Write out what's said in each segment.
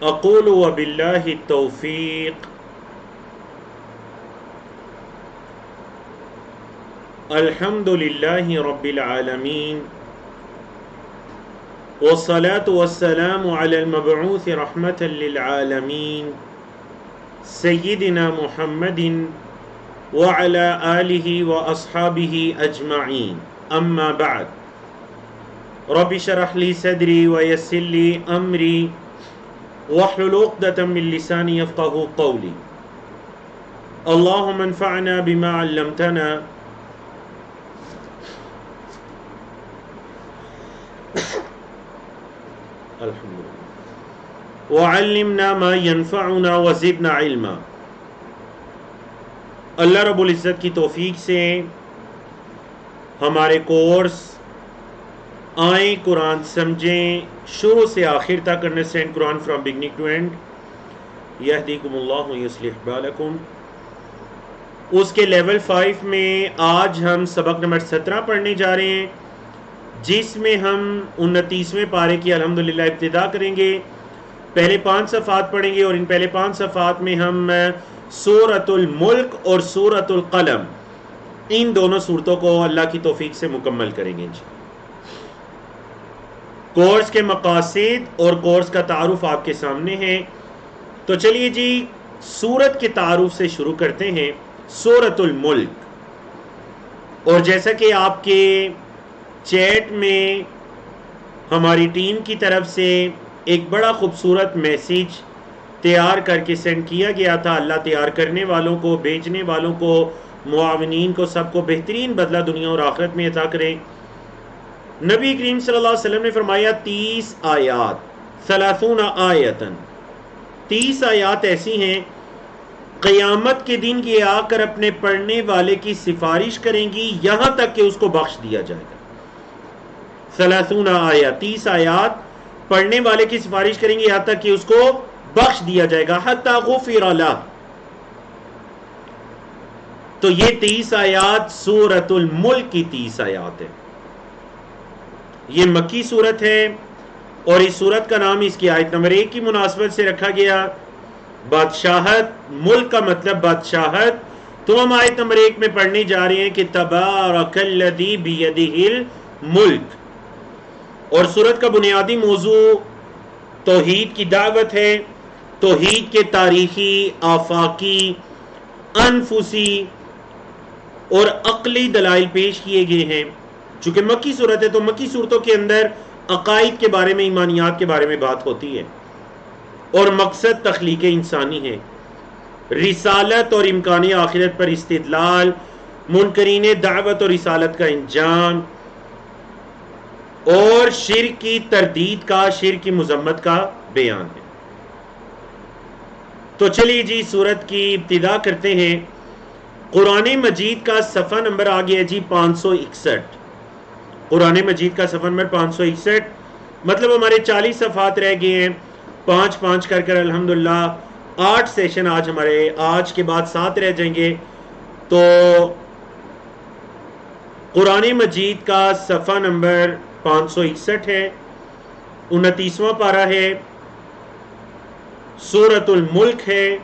اقول وباللہ التوفیق الحمد للہ رب العالمین والصلاة والسلام علی المبعوث رحمة للعالمین سیدنا محمد وعلى آلہ واصحابہ اجمعین اما بعد رب اشرح لی صدری ویسر لی امری واحلل عقدۃ من لسانی یفقہوا قولی اللہم انفعنا بما علمتنا وعلمنا ما ينفعنا وزدنا علما۔ اللہ رب العزت کی توفیق سے ہمارے کورس آئیں قرآن سمجھیں شروع سے آخر تک انڈرسٹینڈ قرآن فرام بگننگ ٹو اینڈ یہدیکم اللہ یصلح بالکم، اس کے لیول 5 میں آج ہم سبق نمبر 17 پڑھنے جا رہے ہیں، جس میں ہم 29ویں پارے کی الحمدللہ ابتدا کریں گے۔ پہلے 5 صفحات پڑھیں گے اور ان پہلے 5 صفحات میں ہم سورۃ الملک اور سورۃ القلم ان دونوں صورتوں کو اللہ کی توفیق سے مکمل کریں گے۔ کورس کے مقاصد اور کورس کا تعارف آپ کے سامنے ہے، تو چلیے جی سورت کے تعارف سے شروع کرتے ہیں۔ سورۃ الملک، اور جیسا کہ آپ کے چیٹ میں ہماری ٹیم کی طرف سے ایک بڑا خوبصورت میسیج تیار کر کے سینڈ کیا گیا تھا، اللہ تیار کرنے والوں کو، بھیجنے والوں کو، معاونین کو، سب کو بہترین بدلہ دنیا اور آخرت میں عطا کریں۔ نبی کریم صلی اللہ علیہ وسلم نے فرمایا 30 آیات 30 آیتن، 30 آیات ایسی ہیں قیامت کے دن یہ آ کر اپنے پڑھنے والے کی سفارش کریں گی یہاں تک کہ اس کو بخش دیا جائے گا۔ 30 آیات، 30 آیات پڑھنے والے کی سفارش کریں گے یہاں تک کہ اس کو بخش دیا جائے گا، حتی غفر لہ۔ تو یہ 30 آیات سورۃ الملک کی 30 آیات ہے۔ یہ مکی سورت ہے اور اس سورت کا نام اس کی آیت نمبر 1 کی مناسبت سے رکھا گیا، بادشاہت، ملک کا مطلب بادشاہت۔ تو ہم آیت نمبر 1 میں پڑھنے جا رہے ہیں کہ تبارک الذی بیدہ الملک، اور سورت کا بنیادی موضوع توحید کی دعوت ہے۔ توحید کے تاریخی، آفاقی، انفسی اور عقلی دلائل پیش کیے گئے ہیں۔ چونکہ مکی صورت ہے تو مکی صورتوں کے اندر عقائد کے بارے میں، ایمانیات کے بارے میں بات ہوتی ہے، اور مقصد تخلیق انسانی ہے، رسالت اور امکان آخرت پر استدلال، منکرین دعوت اور رسالت کا انجام، اور شرک کی تردید کا، شرک کی مذمت کا بیان ہے۔ تو چلیے جی سورت کی ابتدا کرتے ہیں۔ قرآن مجید کا صفحہ نمبر آ گیا جی 561۔ قرآن مجید کا صفحہ نمبر 561، مطلب ہمارے 40 صفحات رہ گئے ہیں، 5 کر کر الحمدللہ 8 سیشن آج ہمارے، آج کے بعد 7 رہ جائیں گے۔ تو قرآن مجید کا صفحہ نمبر 561 ہے، 29واں پارہ ہے، سورۃ الملک ہے،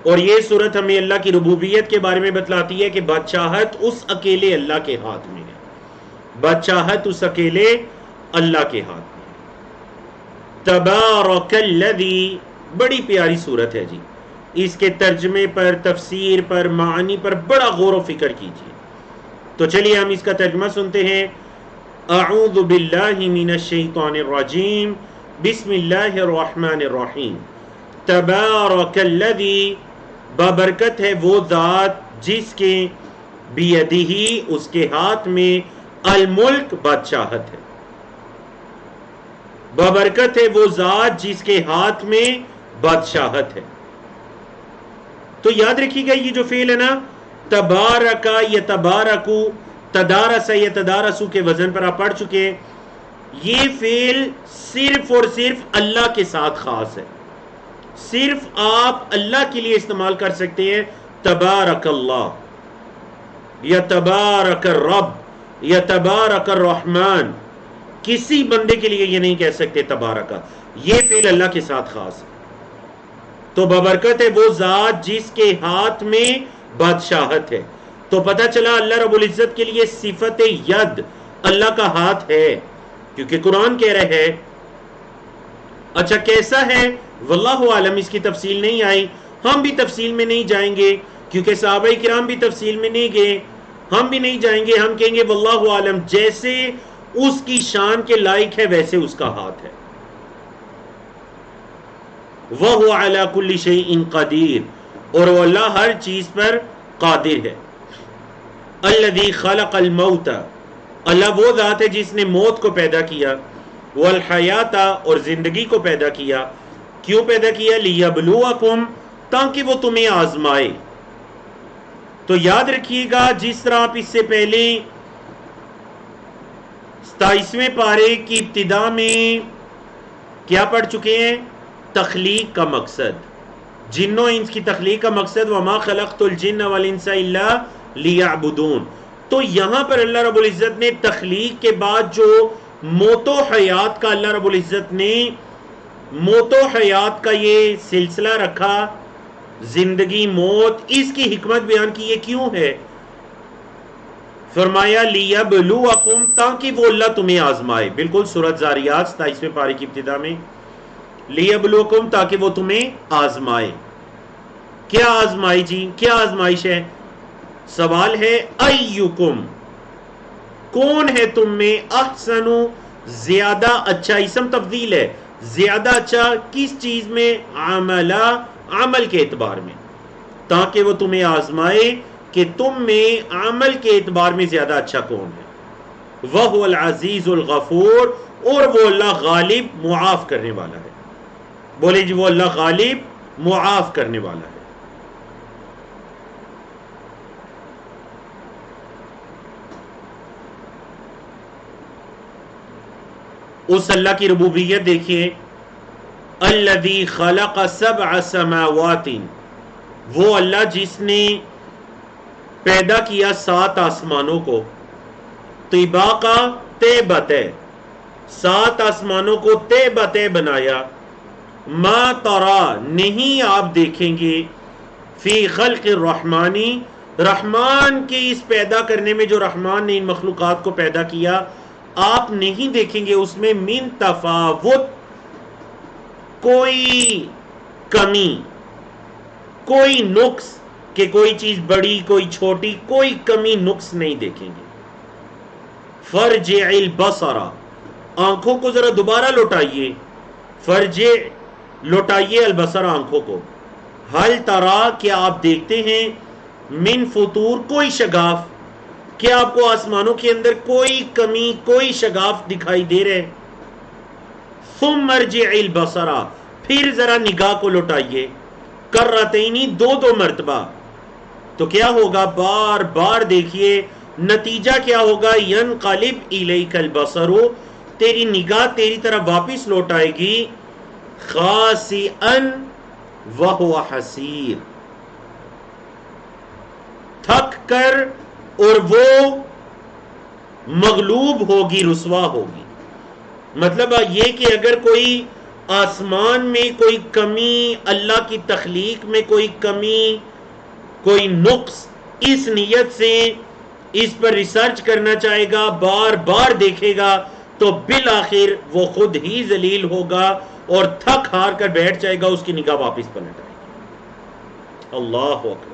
اور یہ سورت ہمیں اللہ کی ربوبیت کے بارے میں بتلاتی ہے کہ بادشاہت اس اکیلے اللہ کے ہاتھ میں ہے، بادشاہت اس اکیلے اللہ کے ہاتھ میں ہے۔ تبارک الذی، بڑی پیاری سورت ہے جی، اس کے ترجمے پر، تفسیر پر، معانی پر بڑا غور و فکر کیجیے۔ تو چلیے ہم اس کا ترجمہ سنتے ہیں۔ اعوذ باللہ من الشیطان الرجیم، بسم اللہ الرحمن الرحیم۔ تبارک الذی، بابرکت ہے وہ ذات جس کے بیدہ، اس کے ہاتھ میں، الملک، بادشاہت ہے۔ بابرکت ہے وہ ذات جس کے ہاتھ میں بادشاہت ہے۔ تو یاد رکھیے گا یہ جو فعل ہے نا، تبارکا یتبارکو، تدارس یتدارسو کے وزن پر آپ پڑھ چکے، یہ فعل صرف اور صرف اللہ کے ساتھ خاص ہے، صرف آپ اللہ کے لیے استعمال کر سکتے ہیں۔ تبارک اللہ، یا تبارک الرب، یا تبارک الرحمن، کسی بندے کے لیے یہ نہیں کہہ سکتے تبارکہ، یہ فعل اللہ کے ساتھ خاص ہے۔ تو ببرکت ہے وہ ذات جس کے ہاتھ میں بادشاہت ہے۔ تو پتہ چلا اللہ رب العزت کے لیے صفت ید اللہ کا ہاتھ ہے، کیونکہ قرآن کہہ رہے ہے۔ اچھا کیسا ہے واللہ عالم، اس کی تفصیل نہیں آئی، ہم بھی تفصیل میں نہیں جائیں گے، کیونکہ صحابہ کرام بھی تفصیل میں نہیں گئے، ہم بھی نہیں جائیں گے، ہم کہیں گے واللہ عالم، جیسے اس کی شان کے لائق ہے ویسے اس کا ہاتھ ہے۔ وَهُوَ عَلَى كُلِّ شَيْءٍ قَدِيرٌ، اور وہ اللہ ہر چیز پر قادر ہے۔ الَّذِي خَلَقَ الْمَوْتَ، اللہ وہ ذات ہے جس نے موت کو پیدا کیا، وَالْحَيَاةَ، اور زندگی کو پیدا کیا۔ کیوں پیدا کیا؟ لِيَبْلُوَكُمْ، تاکہ وہ تمہیں آزمائے۔ تو یاد رکھیے گا، جس طرح آپ اس سے پہلے 27ویں پارے کی ابتدا میں کیا پڑھ چکے ہیں؟ تخلیق کا مقصد، جن و انس کی تخلیق کا مقصد، وَمَا خَلَقْتُ الْجِنَّ وَالْإِنسَ إِلَّا لِيَعْبُدُونَ۔ تو یہاں پر اللہ رب العزت نے تخلیق کے بعد جو موت و حیات کا اللہ رب العزت نے موت و حیات کا یہ سلسلہ رکھا، زندگی موت، اس کی حکمت بیان کی، یہ کیوں ہے؟ فرمایا لیبلوکم، تاکہ وہ اللہ تمہیں آزمائے، بالکل سورۃ زاریات 27ویں پارے کی ابتدا میں، لیبلوکم، تاکہ وہ تمہیں آزمائے۔ کیا آزمائی جی؟ کیا آزمائش ہے؟ سوال ہے ایکم، کون ہے تم میں، احسن، زیادہ اچھا، اسم تفضیل ہے، زیادہ اچھا کس چیز میں؟ عملا، عمل کے اعتبار میں، تاکہ وہ تمہیں آزمائے کہ تم میں عمل کے اعتبار میں زیادہ اچھا کون ہے۔ وَهُوَ الْعَزِيزُ الْغَفُورُ، اور وہ اللہ غالب معاف کرنے والا ہے۔ بولے جی، وہ اللہ غالب معاف کرنے والا ہے۔ اس اللہ کی ربوبیت دیکھیے، الذی خلق 7 سماوات، وہ اللہ جس نے پیدا کیا 7 آسمانوں کو، طباقا، تہ بتہ، 7 آسمانوں کو تہ بتہ بنایا، ما ترا، نہیں آپ دیکھیں گے، فی خلق الرحمانی، رحمان کے اس پیدا کرنے میں، جو رحمان نے ان مخلوقات کو پیدا کیا، آپ نہیں دیکھیں گے اس میں من تفاوت، کوئی کمی، کوئی نقص، کہ کوئی چیز بڑی کوئی چھوٹی، کوئی کمی نقص نہیں دیکھیں گے۔ فرجع البصر، آنکھوں کو ذرا دوبارہ لوٹائیے، فرجع، لوٹائیے، البصر، آنکھوں کو، حل ترا، کیا آپ دیکھتے ہیں، من فطور، کوئی شگاف، کیا آپ کو آسمانوں کے اندر کوئی کمی، کوئی شگاف دکھائی دے رہے؟ ثم ارجع البصر، پھر ذرا نگاہ کو لوٹائیے، کرتینی، 2 مرتبہ، تو کیا ہوگا؟ بار بار دیکھیے، نتیجہ کیا ہوگا؟ ینقلب الیک البصر، تیری نگاہ تیری طرف واپس لوٹ آئے گی، خاسئا وہو حسیر، تھک کر، اور وہ مغلوب ہوگی، رسوا ہوگی۔ مطلب یہ کہ اگر کوئی آسمان میں کوئی کمی، اللہ کی تخلیق میں کوئی کمی، کوئی نقص، اس نیت سے اس پر ریسرچ کرنا چاہے گا، بار بار دیکھے گا، تو بالآخر وہ خود ہی ذلیل ہوگا اور تھک ہار کر بیٹھ جائے گا، اس کی نگاہ واپس پلٹ آئے گی۔ اللہ اکبر۔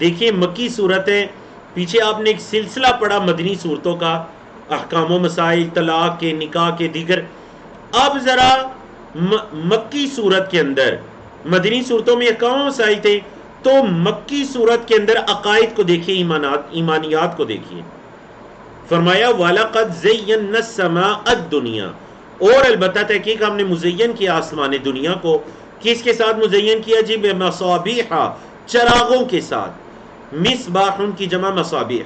دیکھیے مکی صورت ہے، پیچھے آپ نے ایک سلسلہ پڑھا مدنی صورتوں کا، احکام و مسائل، طلاق کے، نکاح کے، دیگر۔ اب ذرا مکی صورت کے اندر، مدنی صورتوں میں احکام و مسائل تھے، تو مکی صورت کے اندر عقائد کو دیکھیے، ایمانیات کو دیکھیے۔ فرمایا وَلَقَدْ زَيَّنَّا السَّمَاءَ الدُّنْيَا، اور البتہ تحقیق ہم نے مزین کیا آسمان دنیا کو، کس کے ساتھ مزین کیا جی؟ بِمَصَابِیحَ، چراغوں کے ساتھ، مصباح کی جمع مصابیح،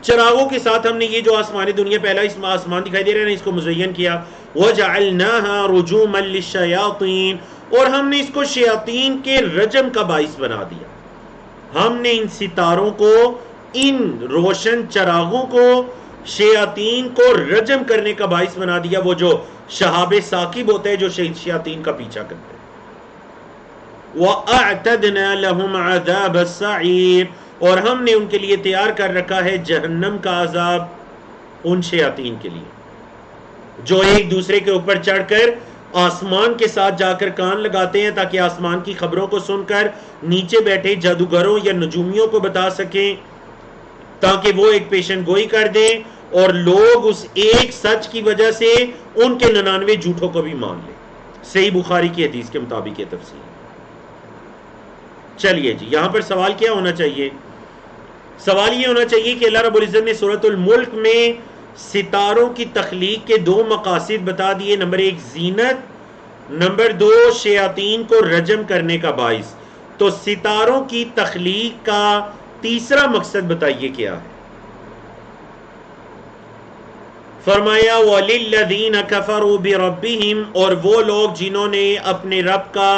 چراغوں کے ساتھ ہم نے یہ جو آسمان دنیا پہلا اس آسمان دکھائی دے رہا ہے، اس کو مزین کیا۔ وَجَعَلْنَاهَا رُجُومًا لِلشَّيَاطِينِ، اور ہم نے اس کو شیاطین کے رجم کا باعث بنا دیا۔ ہم نے ان ستاروں کو، ان روشن چراغوں کو شیاطین کو رجم کرنے کا باعث بنا دیا، وہ جو شہاب ثاقب ہوتے ہیں جو شیاطین کا پیچھا کرتے ہیں. وَأَعْتَدْنَا لَهُمْ عَذَابَ السَّعِيرِ، اور ہم نے ان کے لیے تیار کر رکھا ہے جہنم کا عذاب ان شیاطین کے لیے جو ایک دوسرے کے اوپر چڑھ کر آسمان کے ساتھ جا کر کان لگاتے ہیں تاکہ آسمان کی خبروں کو سن کر نیچے بیٹھے جادوگروں یا نجومیوں کو بتا سکیں، تاکہ وہ ایک پیشن گوئی کر دیں اور لوگ اس ایک سچ کی وجہ سے ان کے 99 جھوٹوں کو بھی مان لیں. صحیح بخاری کی حدیث کے مطابق یہ تفسیر. چلیے جی، یہاں پر سوال کیا ہونا چاہیے؟ سوال یہ ہونا چاہیے کہ اللہ رب العزت نے سورۃ الملک میں ستاروں کی تخلیق کے 2 مقاصد بتا دیے. نمبر 1 زینت، نمبر 2 شیاطین کو رجم کرنے کا باعث. تو ستاروں کی تخلیق کا تیسرا مقصد بتائیے کیا ہے؟ فرمایا وَلِلَّذِينَ كَفَرُوا بِرَبِّهِمْ، اور وہ لوگ جنہوں نے اپنے رب کا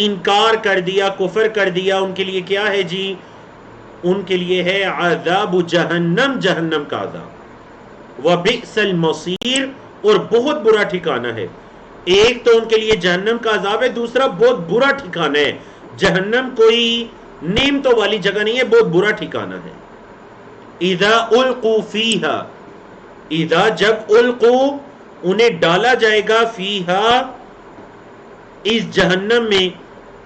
انکار کر دیا، کفر کر دیا، ان کے لیے کیا ہے جی؟ ان کے لیے ہے عذاب جہنم، جہنم کا عذاب. وَبِئْسَ الْمَصِيرُ، اور بہت برا ٹھکانہ ہے. ایک تو ان کے لیے جہنم کا عذاب ہے، دوسرا بہت برا ٹھکانہ ہے. جہنم کوئی نعمتوں والی جگہ نہیں ہے، بہت برا ٹھکانہ ہے. اذا القوا فیہا، اذا جب القوا انہیں ڈالا جائے گا، فیہا اس جہنم میں،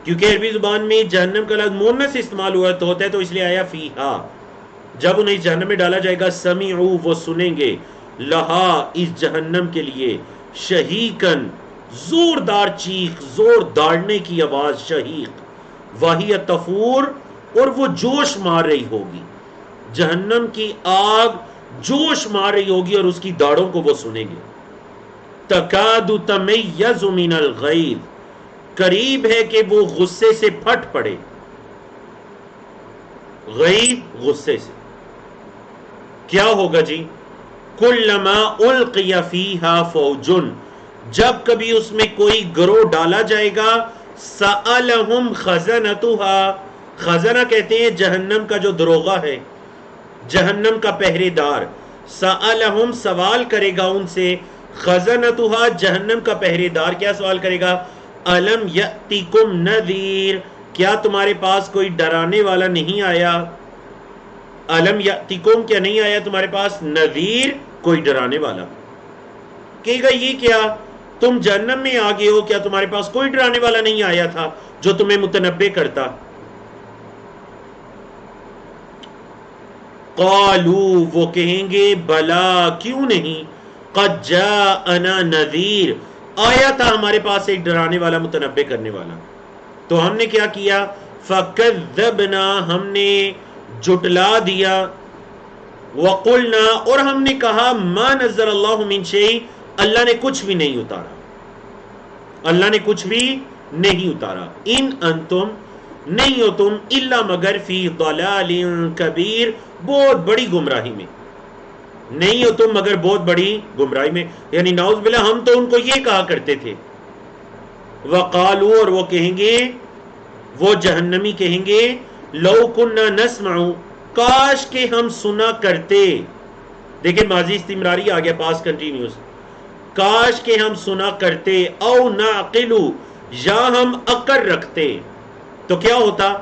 کیونکہ عربی زبان میں جہنم کا لفظ مؤنث استعمال ہوا تو ہوتا ہے تو اس لیے آیا فیہا. جب انہیں اس جہنم میں ڈالا جائے گا، سمعوا وہ سنیں گے، لہا اس جہنم کے لیے، شہیقن زوردار چیخ، زور داڑنے کی آواز، شہیق، وہی تفور اور وہ جوش مار رہی ہوگی. جہنم کی آگ جوش مار رہی ہوگی اور اس کی داڑوں کو وہ سنیں گے. تکاد تمیز من الغیظ، قریب ہے کہ وہ غصے سے پھٹ پڑے. غیظ غصے سے. کیا ہوگا جی؟ کلما القی فیہا فوج، جب کبھی اس میں کوئی گروہ ڈالا جائے گا، سألہم خزنتہا، خزنہ کہتے ہیں جہنم کا جو دروغہ ہے، جہنم کا پہرے دار. سألہم سوال کرے گا ان سے، خزنتہا جہنم کا پہرے دار کیا سوال کرے گا؟ الم یأتکم نذیر، کیا تمہارے پاس کوئی ڈرانے والا نہیں آیا؟ الم یأتکم، کیا نہیں آیا تمہارے پاس؟ نذیر، کوئی ڈرانے والا. کہے گا یہ کیا، تم جہنم میں آ گئے ہو، کیا تمہارے پاس کوئی ڈرانے والا نہیں آیا تھا جو تمہیں متنبع کرتا؟ قالو، وہ کہیں گے بلا، کیوں نہیں، قد جاءنا نذیر، آیا تھا ہمارے پاس ایک ڈرانے والا، متنبع کرنے والا. تو ہم نے کیا کیا؟ فکذبنا، ہم نے جھٹلا دیا. وقلنا، اور ہم نے کہا ما نزل اللہ من شیء، اللہ نے کچھ بھی نہیں اتارا، اللہ نے کچھ بھی نہیں اتارا. ان انتم، نہیں ہو تم، الا مگر فی ضلال کبیر، بہت بڑی گمراہی میں، نہیں ہو تم مگر بہت بڑی گمراہی میں. یعنی نعوذ باللہ ہم تو ان کو یہ کہا کرتے تھے. وقالو، اور وہ کہیں گے، وہ جہنمی کہیں گے، لو کننا نسمع، کاش کہ ہم سنا کرتے. دیکھیں ماضی استمراری آ گیا، پاس کنٹینیوس. کاش کہ ہم سنا کرتے، او نعقل، یا ہم عقل رکھتے، تو کیا ہوتا؟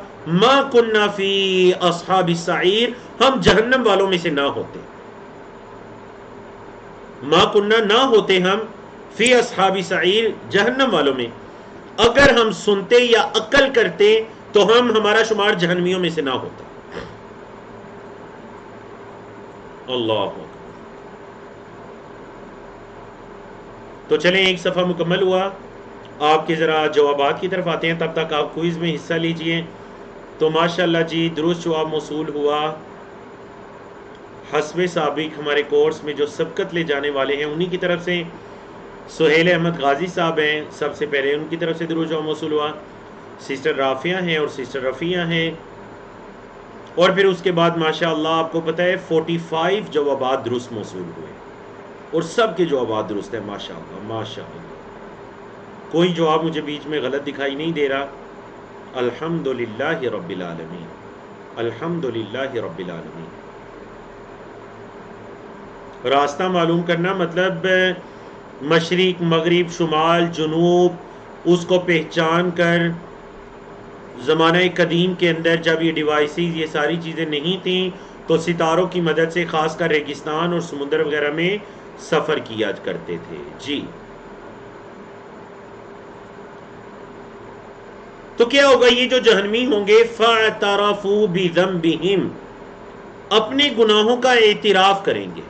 ما کننا فی اصحاب السعیر، ہم جہنم والوں میں سے نہ ہوتے. ما کننا، نہ ہوتے ہم، فی اصحاب سعیر، جہنم والوں میں. اگر ہم سنتے یا عقل کرتے تو ہمارا شمار جہنمیوں میں سے نہ ہوتا. اللہ اکبر. تو چلیں ایک صفحہ مکمل ہوا، آپ کے ذرا جوابات کی طرف آتے ہیں. تب تک آپ کوئز میں حصہ لیجئے. تو ماشاءاللہ جی درست جواب موصول ہوا. حسب سابق ہمارے کورس میں جو سبقت لے جانے والے ہیں انہی کی طرف سے سہیل احمد غازی صاحب ہیں، سب سے پہلے ان کی طرف سے درست جواب موصول ہوا. سسٹر رافیہ ہیں اور سسٹر رفیہ ہیں، اور پھر اس کے بعد ماشاءاللہ آپ کو پتہ ہے 45 جوابات درست موصول ہوئے اور سب کے جوابات درست ہیں. ماشاءاللہ ماشاءاللہ، کوئی جواب مجھے بیچ میں غلط دکھائی نہیں دے رہا. الحمدللہ رب العالمین، الحمدللہ رب العالمین. راستہ معلوم کرنا مطلب مشرق، مغرب، شمال، جنوب، اس کو پہچان کر. زمانہ قدیم کے اندر جب یہ ڈیوائسز یہ ساری چیزیں نہیں تھیں تو ستاروں کی مدد سے خاص کر ریگستان اور سمندر وغیرہ میں سفر کیا کرتے تھے. جی تو کیا ہوگا؟ یہ جو جہنمی ہوں گے فَاعْتَرَفُوا بِذَنبِهِمْ، اپنے گناہوں کا اعتراف کریں گے،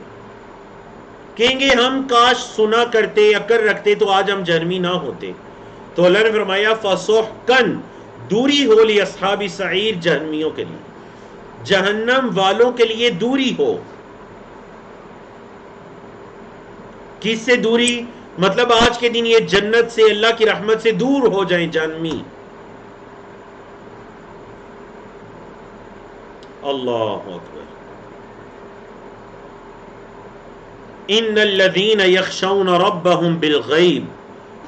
کہیں گے ہم کاش سنا کرتے، عقل رکھتے تو آج ہم جہنمی نہ ہوتے. تو اللہ نے فرمایا فَسُحْقًا، دوری ہو لِأَصْحَابِ السَّعِيرِ، جہنمیوں کے لیے، جہنم والوں کے لیے دوری ہو. کس سے دوری؟ مطلب آج کے دن یہ جنت سے، اللہ کی رحمت سے دور ہو جائیں جہنمی. اللہ اکبر. ان الذین یخشون ربهم بالغیب،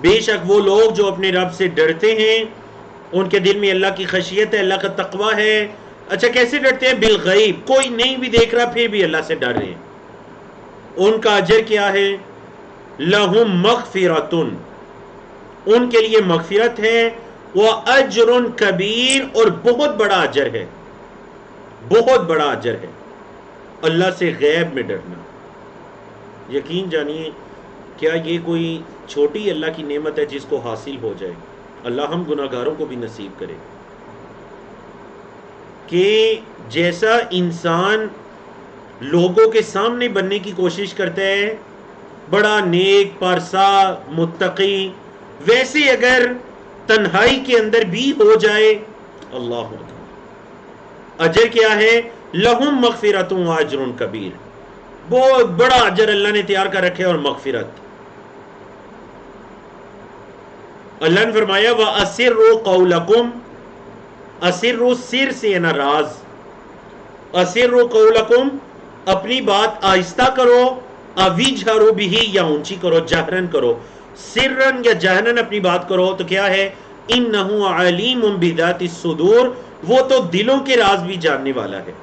بے شک وہ لوگ جو اپنے رب سے ڈرتے ہیں، ان کے دل میں اللہ کی خشیت ہے، اللہ کا تقوی ہے. اچھا کیسے ڈرتے ہیں؟ بالغیب، کوئی نہیں بھی دیکھ رہا پھر بھی اللہ سے ڈر رہے ہیں. ان کا اجر کیا ہے؟ لہم مغفرۃ، ان کے لیے مغفرت ہے، واجر کبیر، اور بہت بڑا اجر ہے، بہت بڑا اجر ہے. اللہ سے غیب میں ڈرنا، یقین جانیے کیا یہ کوئی چھوٹی اللہ کی نعمت ہے جس کو حاصل ہو جائے؟ اللہ ہم گناہگاروں کو بھی نصیب کرے کہ جیسا انسان لوگوں کے سامنے بننے کی کوشش کرتا ہے، بڑا نیک، پارسا، متقی، ویسے اگر تنہائی کے اندر بھی ہو جائے، اللہ اکبر، اجر کیا ہے؟ لہم مغفرۃ واجر کبیر، بہت بڑا اجر اللہ نے تیار کر رکھے اور مغفرت. اللہ نے فرمایا وَأَسِرُّوا قَوْلَكُمْ، اسروا سر سے نا راز، اسروا قولکم، اپنی بات آہستہ کرو، اوِجْهَرُوا بِهِ، یا اونچی کرو، جہرن کرو، سرن یا جہرن اپنی بات کرو. تو کیا ہے؟ انہ علیم بذات الصدور، وہ تو دلوں کے راز بھی جاننے والا ہے.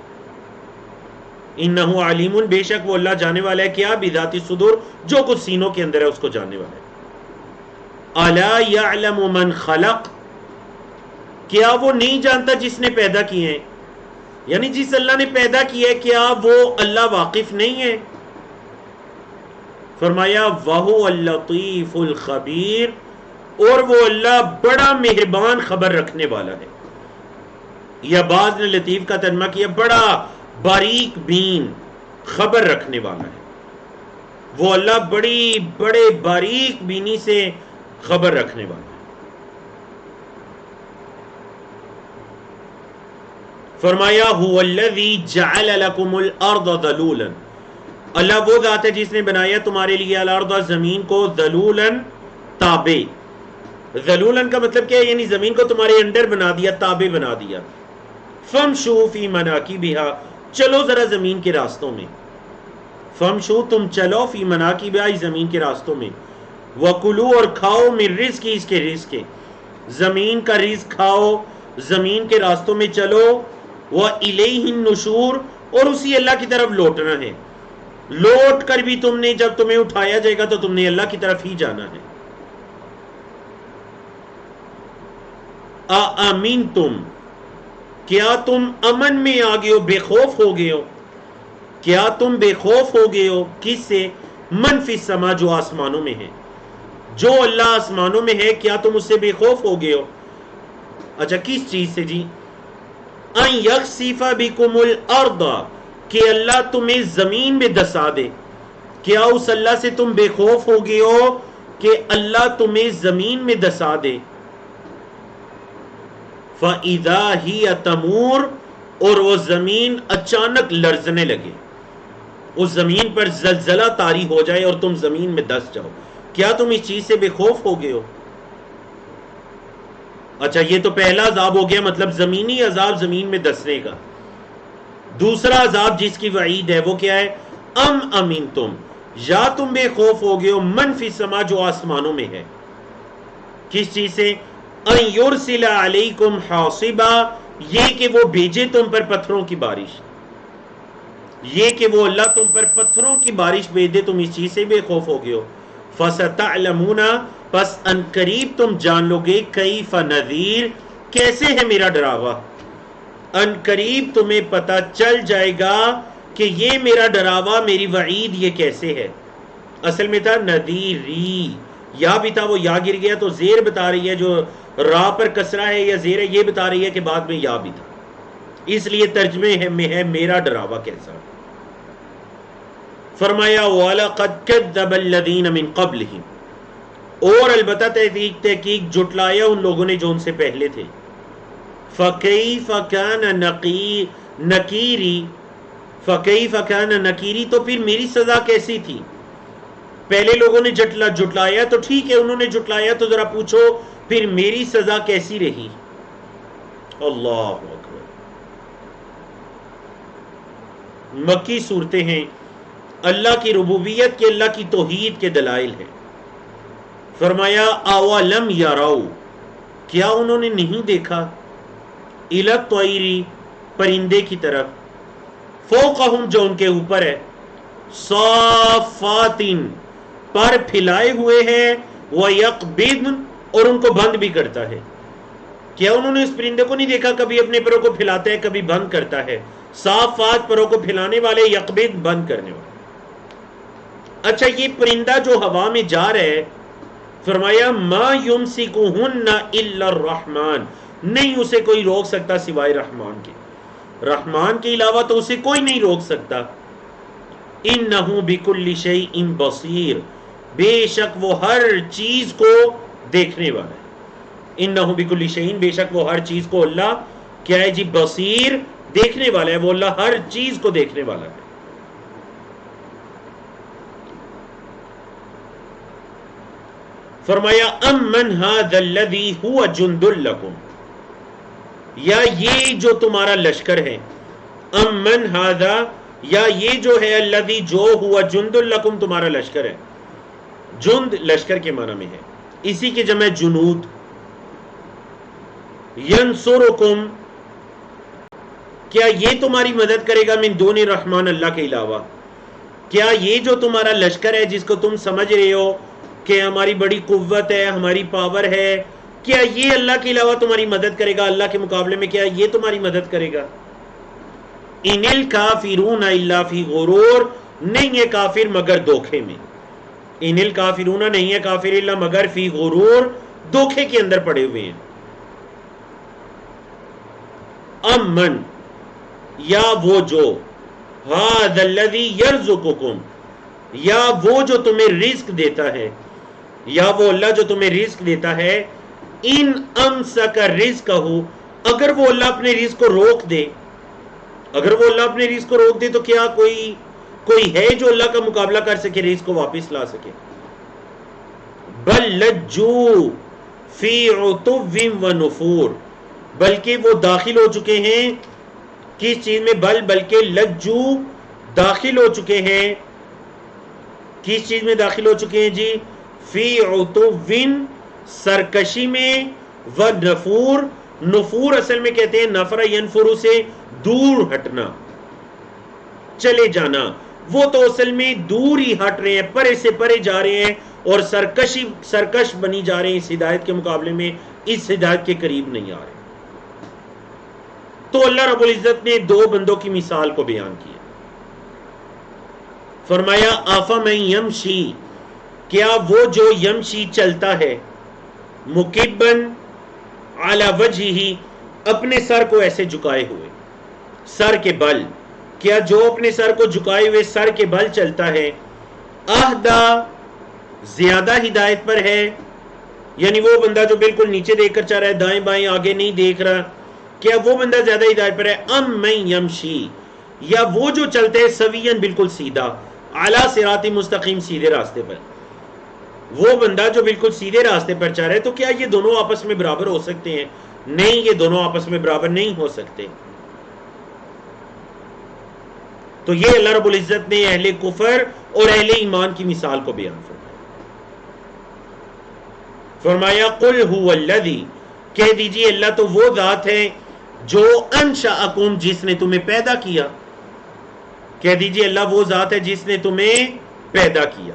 انہ علیم، بے شک وہ اللہ جاننے والا ہے، کیا؟ بذات الصدور، جو کچھ سینوں کے اندر ہے اس کو جاننے والا ہے. الا یعلم من خلق، کیا وہ نہیں جانتا جس نے پیدا کیے ہیں؟ یعنی جس اللہ نے پیدا کیا ہے کیا وہ اللہ واقف نہیں ہے؟ فرمایا وَهُوَ اللَّطِيفُ الْخَبِيرُ، اور وہ اللہ بڑا مہربان خبر رکھنے والا ہے. یا بعض نے لطیف کا ترجمہ کیا بڑا باریک بین خبر رکھنے والا ہے. وہ اللہ بڑے باریک بینی سے خبر رکھنے والا ہے. فرمایا هو الذی جعل لکم الارض ذلولا، اللہ وہ ذات ہے جس نے بنایا تمہارے لیے الارض، زمین کو، ذلولا تابع. ذلولا کا مطلب کیا ہے؟ یعنی زمین کو تمہارے انڈر بنا دیا، تابع بنا دیا. فمشوا فی مناکبہا، چلو ذرا زمین کے راستوں میں. فمشوا، تم چلو، فی مناکبہا، زمین کے راستوں میں. وکلوا، اور کھاؤ، من رزق، اس کے رزق کے، زمین کا رزق کھاؤ، زمین کے راستوں میں چلو. وَإِلَيْهِ النُّشُورُ، اور اسی اللہ کی طرف لوٹنا ہے. لوٹ کر بھی تم نے، جب تمہیں اٹھایا جائے گا تو تم نے اللہ کی طرف ہی جانا ہے. أَأَمِنْتُمْ، کیا تم امن میں آ گئے ہو، بے خوف ہو گئے ہو؟ کیا تم بے خوف ہو گئے ہو؟ کس سے؟ من فی السما، جو آسمانوں میں ہے، جو اللہ آسمانوں میں ہے، کیا تم اس سے بے خوف ہو گئے ہو؟ اچھا کس چیز سے جی؟ ان یخسف بکم الارض، کہ اللہ تمہیں زمین میں دسا دے. کیا اس اللہ سے تم بے خوف ہو گئے ہو کہ اللہ تمہیں زمین میں دسا دے؟ فَإِذَا هِيَ تَمُورُ، اور وہ زمین اچانک لرزنے لگے، اس زمین پر زلزلہ طاری ہو جائے اور تم زمین میں دس جاؤ. کیا تم اس چیز سے بے خوف ہو گئے ہو؟ اچھا یہ تو پہلا عذاب ہو گیا، مطلب زمینی عذاب، زمین میں دسنے کا. دوسرا عذاب جس کی وعید ہے وہ کیا ہے؟ ام امنتم، یا تم بے خوف ہو گئے ہو، من فی السما، جو آسمانوں میں ہے. کس چیز سے؟ ان یرسل علیکم حاصبا، یہ کہ وہ بھیجے تم پر پتھروں کی بارش، یہ کہ وہ اللہ تم پر پتھروں کی بارش بھیج دے تم اس چیز سے بے خوف ہو گئے ہو. فَسَتَعْلَمُونَ پس ان قریب تم جان لو گے کیف نذیر کیسے ہے میرا ڈراوا. ان قریب تمہیں پتہ چل جائے گا کہ یہ میرا ڈراوا میری وعید یہ کیسے ہے. اصل میں تھا نذیری، یا بھی تھا وہ یا گر گیا تو زیر بتا رہی ہے، جو را پر کسرہ ہے یا زیر ہے یہ بتا رہی ہے کہ بعد میں یا بھی تھا، اس لیے ترجمے میں ہے میرا ڈراوا کیسا. فرمایا وَلَقَدْ كَذَّبَ الَّذِينَ مِن قَبْلِهِمْ اور البتہ تحقیق جھٹلایا ان لوگوں نے جو ان سے پہلے تھے. فَكَيْفَ كَانَ نَكِيرِ فَكَيْفَ كَانَ نَكِيرِ تو پھر میری سزا کیسی تھی. پہلے لوگوں نے جھٹلایا تو ٹھیک ہے، انہوں نے جھٹلایا تو ذرا پوچھو پھر میری سزا کیسی رہی. اللہ اکبر. مکی صورتیں ہیں، اللہ کی ربوبیت کے، اللہ کی توحید کے دلائل ہیں. فرمایا اولم یراؤ کیا انہوں نے نہیں دیکھا، الی الطیر پرندے کی طرف، فوقہم جو ان کے اوپر ہے، صافات پر پھیلائے ہوئے ہیں، وَيَقْبِضْنَ اور ان کو بند بھی کرتا ہے. کیا انہوں نے اس پرندے کو نہیں دیکھا کبھی اپنے پروں کو پھیلاتا ہے کبھی بند کرتا ہے. صافات پروں کو پھیلانے والے، یقبض بند کرنے والے. اچھا یہ پرندہ جو ہوا میں جا رہا ہے، فرمایا ما یمسکہن الا الرحمن نہیں اسے کوئی روک سکتا سوائے رحمان کے. رحمان کے علاوہ تو اسے کوئی نہیں روک سکتا. انہ بکل شیء بصیر بے شک وہ ہر چیز کو دیکھنے والا ہے. انہ بکل شیء بے شک وہ ہر چیز کو اللہ کیا ہے جی بصیر دیکھنے والا ہے. وہ اللہ ہر چیز کو دیکھنے والا ہے. فرمایا امن ھذا الذی ھو جند لکم یا یہ جو تمہارا لشکر ہے، امن ھذا یا یہ جو ہے الذی جو ہوا جند لکم تمہارا لشکر ہے. جند لشکر کے معنی میں ہے، اسی کے جمع جنود. ینصرکم کیا یہ تمہاری مدد کرے گا من دون الرحمن اللہ کے علاوہ. کیا یہ جو تمہارا لشکر ہے جس کو تم سمجھ رہے ہو کہ ہماری بڑی قوت ہے ہماری پاور ہے، کیا یہ اللہ کے علاوہ تمہاری مدد کرے گا اللہ کے مقابلے میں؟ کیا یہ تمہاری مدد کرے گا؟ ان الکافرون الا فی غرور نہیں ہے کافر مگر دھوکے میں. ان الکافرون نہیں ہے کافر الا مگر فی غرور دھوکے کے اندر پڑے ہوئے ہیں. امن یا وہ جو ھذا الذی یرزقکم یا وہ جو تمہیں رزق دیتا ہے، یا وہ اللہ جو تمہیں رزق دیتا ہے، ان امسک رزقہ اگر وہ اللہ اپنے رزق کو روک دے، اگر وہ اللہ اپنے رزق کو روک دے تو کیا کوئی ہے جو اللہ کا مقابلہ کر سکے رزق کو واپس لا سکے؟ بل لجو فی عتو و نفور بلکہ وہ داخل ہو چکے ہیں کس چیز میں؟ بلکہ لجو داخل ہو چکے ہیں کس چیز میں داخل ہو چکے ہیں جی؟ فی عتو سرکشی میں، و نفور نفور اصل میں کہتے ہیں نفر ینفرو سے دور ہٹنا چلے جانا. وہ تو اصل میں دور ہی ہٹ رہے ہیں، پرے سے پرے جا رہے ہیں اور سرکش بنی جا رہے ہیں اس ہدایت کے مقابلے میں، اس ہدایت کے قریب نہیں آ رہے. تو اللہ رب العزت نے دو بندوں کی مثال کو بیان کیا. فرمایا افمن یمشی کیا وہ جو یمشی چلتا ہے، مکبن علی وجہہ اپنے سر کو ایسے جھکائے ہوئے، سر کے بل، کیا جو اپنے سر کو جھکائے ہوئے سر کے بل چلتا ہے، اہدا زیادہ ہدایت پر ہے، یعنی وہ بندہ جو بالکل نیچے دیکھ کر چل رہا ہے دائیں بائیں آگے نہیں دیکھ رہا، کیا وہ بندہ زیادہ ہدایت پر ہے؟ ام من یمشی یا وہ جو چلتے ہیں سویاً بالکل سیدھا، اعلی صراط مستقیم سیدھے راستے پر، وہ بندہ جو بالکل سیدھے راستے پر چل رہا ہے، تو کیا یہ دونوں آپس میں برابر ہو سکتے ہیں؟ نہیں، یہ دونوں آپس میں برابر نہیں ہو سکتے. تو یہ اللہ رب العزت نے اہل کفر اور اہل ایمان کی مثال کو بیان فرمایا قل هو الذی کہہ دیجئے اللہ تو وہ ذات ہے جو انشأکم جس نے تمہیں پیدا کیا، کہہ دیجئے اللہ وہ ذات ہے جس نے تمہیں پیدا کیا.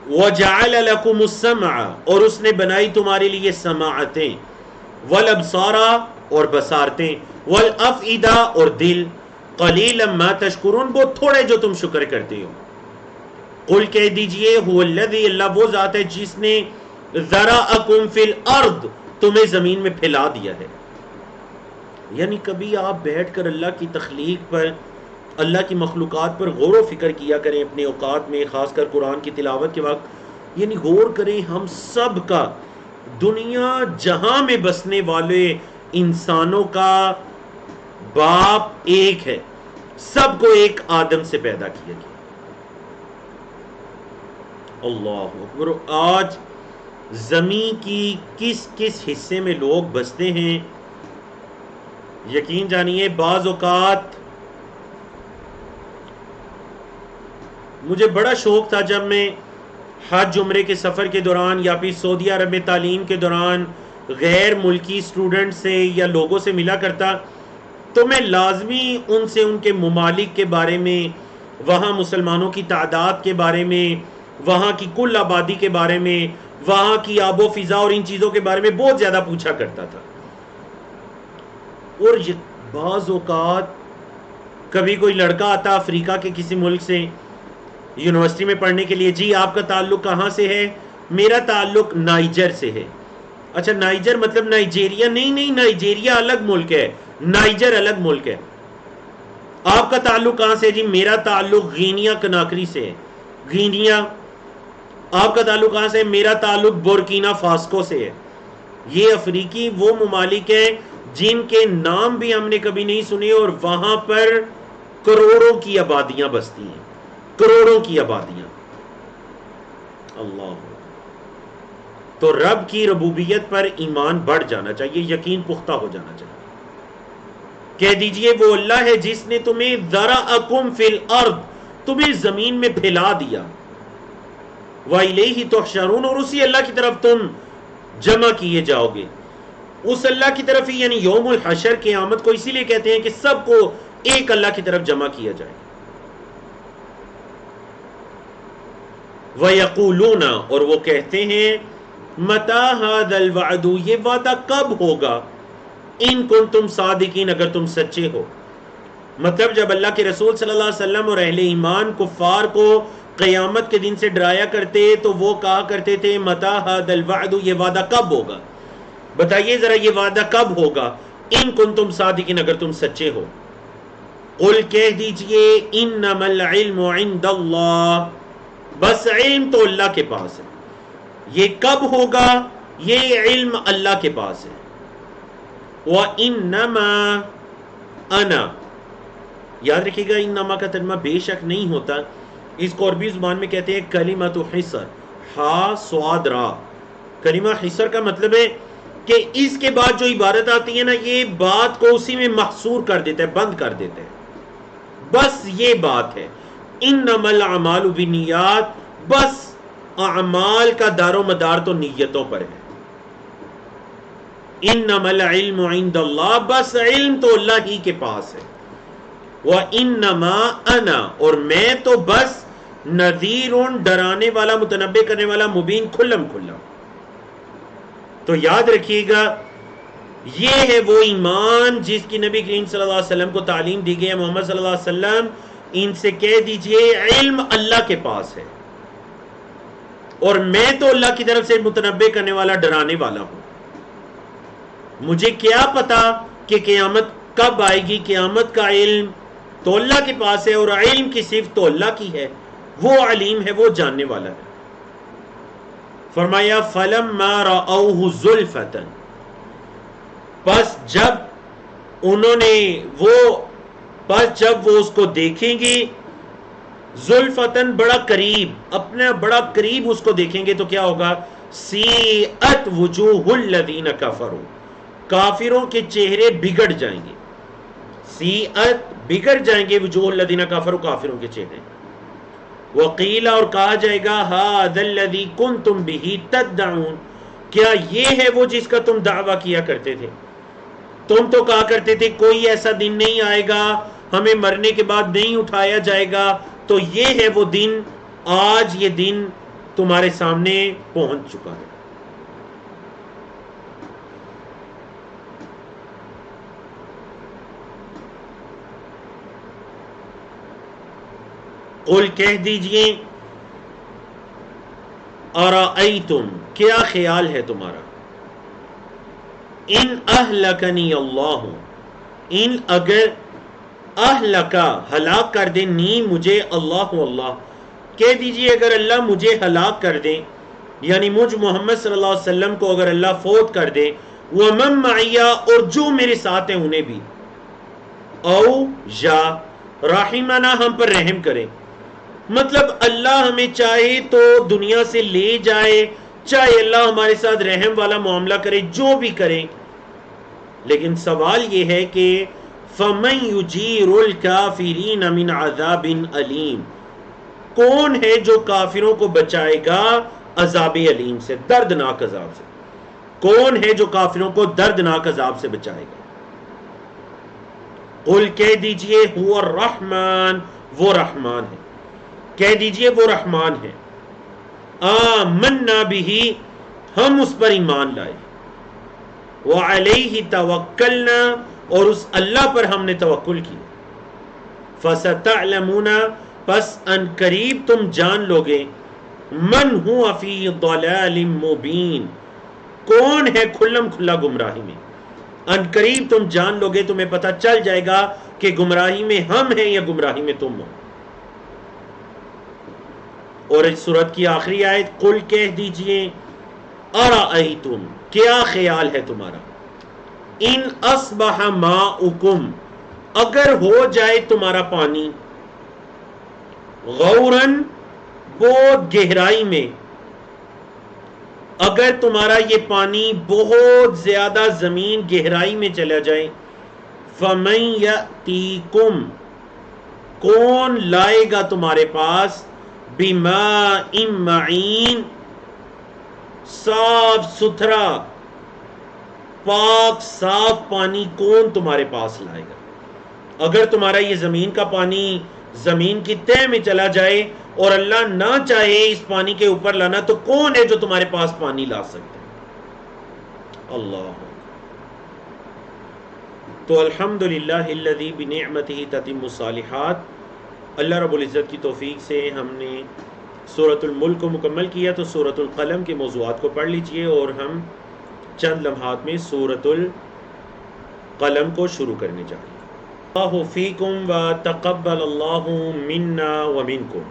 وَجَعَلَ لَكُمُ السَّمْعَ اور اس نے بنائی تمہارے لیے سماعتیں، وَالْأَبْصَارَ اور بصارتیں، وَالْأَفْئِدَةَ اور دل، قَلِيلًا مَا تَشْكُرُونَ بہت تھوڑے جو تم شکر کرتے ہو. قل کہہ دیجئے هو الذی اللہ وہ ذات ہے جس نے ذرأکم فی الارض تمہیں زمین میں پھیلا دیا ہے. یعنی کبھی آپ بیٹھ کر اللہ کی تخلیق پر، اللہ کی مخلوقات پر غور و فکر کیا کریں اپنے اوقات میں، خاص کر قرآن کی تلاوت کے وقت. یعنی غور کریں ہم سب کا، دنیا جہاں میں بسنے والے انسانوں کا باپ ایک ہے، سب کو ایک آدم سے پیدا کیا گیا. اللہ اکبر. آج زمین کی کس کس حصے میں لوگ بستے ہیں، یقین جانیے بعض اوقات مجھے بڑا شوق تھا جب میں حج عمرے کے سفر کے دوران یا پھر سعودی عرب میں تعلیم کے دوران غیر ملکی سٹوڈنٹ سے یا لوگوں سے ملا کرتا، تو میں لازمی ان سے ان کے ممالک کے بارے میں، وہاں مسلمانوں کی تعداد کے بارے میں، وہاں کی کل آبادی کے بارے میں، وہاں کی آب و فضا اور ان چیزوں کے بارے میں بہت زیادہ پوچھا کرتا تھا. اور بعض اوقات کبھی کوئی لڑکا آتا افریقہ کے کسی ملک سے یونیورسٹی میں پڑھنے کے لیے، جی آپ کا تعلق کہاں سے ہے؟ میرا تعلق نائجر سے ہے. اچھا نائجر مطلب نائجیریا؟ نہیں، نائجیریا الگ ملک ہے، نائجر الگ ملک ہے. آپ کا تعلق کہاں سے؟ جی میرا تعلق غینیا کناکری سے ہے. غینیا. آپ کا تعلق کہاں سے؟ میرا تعلق بورکینا فاسکو سے ہے. یہ افریقی وہ ممالک ہیں جن کے نام بھی ہم نے کبھی نہیں سنے، اور وہاں پر کروڑوں کی آبادیاں بستی ہیں، کروڑوں کی آبادیاں. اللہ. تو رب کی ربوبیت پر ایمان بڑھ جانا چاہیے، یقین پختہ ہو جانا چاہیے. کہہ دیجئے وہ اللہ ہے جس نے تمہیں ذرأکم فی الارض تمہیں زمین میں پھیلا دیا، وَإِلَيْهِ تُحْشَرُونَ اور اسی اللہ کی طرف تم جمع کیے جاؤ گے. اس اللہ کی طرف ہی، یعنی یوم الحشر قیامت کو اسی لیے کہتے ہیں کہ سب کو ایک اللہ کی طرف جمع کیا جائے. وَيَقُولُونَ اور وہ کہتے ہیں مَتَى هَذَا الْوَعْدُ یہ وعدہ کب ہوگا، ان کنتم صادقین اگر تم سچے ہو. مطلب جب اللہ کے رسول صلی اللہ علیہ وسلم اور اہل ایمان کفار کو قیامت کے دن سے ڈرایا کرتے تو وہ کہا کرتے تھے مَتَى هَذَا الْوَعْدُ یہ وعدہ کب ہوگا، بتائیے ذرا یہ وعدہ کب ہوگا، ان کنتم صادقین اگر تم سچے ہو. قل کہہ دیجئے انما العلم عند اللہ بس علم تو اللہ کے پاس ہے. یہ کب ہوگا، یہ علم اللہ کے پاس ہے. وَإِنَّمَا أَنَا یاد رکھیے گا انما کا ترجمہ بے شک نہیں ہوتا، اس کو عربی زبان میں کہتے ہیں کلمۃ حصر، ہا صاد را. کلمہ حصر کا مطلب ہے کہ اس کے بعد جو عبارت آتی ہے نا، یہ بات کو اسی میں محصور کر دیتا ہے، بند کر دیتا ہے. بس یہ بات ہے. انما الاعمال بالنیات بس اعمال کا دار و مدار تو نیتوں پر ہے. انما العلم عند اللہ بس علم تو اللہ ہی کے پاس ہے. وَإِنَّمَا أَنَا اور میں تو بس نذیر ڈرانے والا، متنبہ کرنے والا، مبین کھلم کھلا. تو یاد رکھیے گا یہ ہے وہ ایمان جس کی نبی کریم صلی اللہ علیہ وسلم کو تعلیم دی گئی ہے. محمد صلی اللہ علیہ وسلم ان سے کہہ دیجئے علم اللہ کے پاس ہے، اور میں تو اللہ کی طرف سے متنبہ کرنے والا، ڈرانے والا ہوں. مجھے کیا پتا کہ قیامت کب آئے گی، قیامت کا علم تو اللہ کے پاس ہے، اور علم کی صفت تو اللہ کی ہے، وہ علیم ہے، وہ جاننے والا ہے. فرمایا فَلَمَّا رَأَوْهُ زُلْفَةً پس جب وہ اس کو دیکھیں گے، زُلْفَةً بڑا قریب، اپنا بڑا قریب اس کو دیکھیں گے تو کیا ہوگا، سِیئَتْ وُجُوهُ الَّذِينَ كَفَرُوا کافروں کے چہرے بگڑ جائیں گے. سِیئَتْ بگڑ جائیں گے، وجوہ الذین کافروا کافروں کے چہرے. وقیل اور کہا جائے گا ھذا الذی کنتم بہ تدعون کیا یہ ہے وہ جس کا تم دعویٰ کیا کرتے تھے. تم تو کہا کرتے تھے کوئی ایسا دن نہیں آئے گا ہمیں مرنے کے بعد نہیں اٹھایا جائے گا، تو یہ ہے وہ دن، آج یہ دن تمہارے سامنے پہنچ چکا ہے۔ قل کہہ دیجئے، ارأیتم کیا خیال ہے تمہارا، ان اہلکنی اللہ، ان اگر اہلکا ہلاک کر دے، نی مجھے، اللہ اللہ کہہ دیجئے اگر اللہ مجھے ہلاک کر دے، یعنی مجھ محمد صلی اللہ علیہ وسلم کو اگر اللہ فوت کر دے، ومن معیہ اور جو میرے ساتھ ہیں انہیں بھی، او یا رحمنا ہم پر رحم کرے، مطلب اللہ ہمیں چاہے تو دنیا سے لے جائے، چاہے اللہ ہمارے ساتھ رحم والا معاملہ کرے، جو بھی کرے، لیکن سوال یہ ہے کہ فَمَن يُجِيرُ الْكَافِرِينَ مِنْ عَذَابٍ أَلِيمٍ، کون ہے جو کافروں کو بچائے گا عذاب علیم سے، دردناک عذاب سے، کون ہے جو کافروں کو دردناک عذاب سے بچائے گا؟ قل کہہ دیجئے هو الرحمن، وہ رحمان ہے، کہہ دیجئے وہ رحمان ہے، آمنا بھی ہم اس پر ایمان لائے، وعلیہ توکلنا اور اس اللہ پر ہم نے توکل کی، فستعلمون پس ان قریب تم جان لوگے، من ہوا فی ضلال مبین کون ہے کھلم کھلا گمراہی میں، ان قریب تم جان لوگے، تمہیں پتہ چل جائے گا کہ گمراہی میں ہم ہیں یا گمراہی میں تم ہو۔ اور اس سورت کی آخری آیت قل کہہ دیجئے ارأیتم کیا خیال ہے تمہارا، ان اصبح ماؤکم اگر ہو جائے تمہارا پانی، غورن بہت گہرائی میں، اگر تمہارا یہ پانی بہت زیادہ زمین گہرائی میں چلا جائے، فمن یأتیکم کون لائے گا تمہارے پاس، بماء معین صاف ستھرا پاک صاف پانی کون تمہارے پاس لائے گا؟ اگر تمہارا یہ زمین کا پانی زمین کی تہ میں چلا جائے اور اللہ نہ چاہے اس پانی کے اوپر لانا، تو کون ہے جو تمہارے پاس پانی لا سکتے ہیں؟ اللہ۔ تو الحمدللہ الذی بنعمتہ تتم الصالحات، اللہ رب العزت کی توفیق سے ہم نے سورۃ الملک کو مکمل کیا، تو سورۃ القلم کے موضوعات کو پڑھ لیجئے اور ہم چند لمحات میں سورۃ القلم کو شروع کرنے جا رہے ہیں۔ اللہ فیکم و تقبل اللہ منا و منکم۔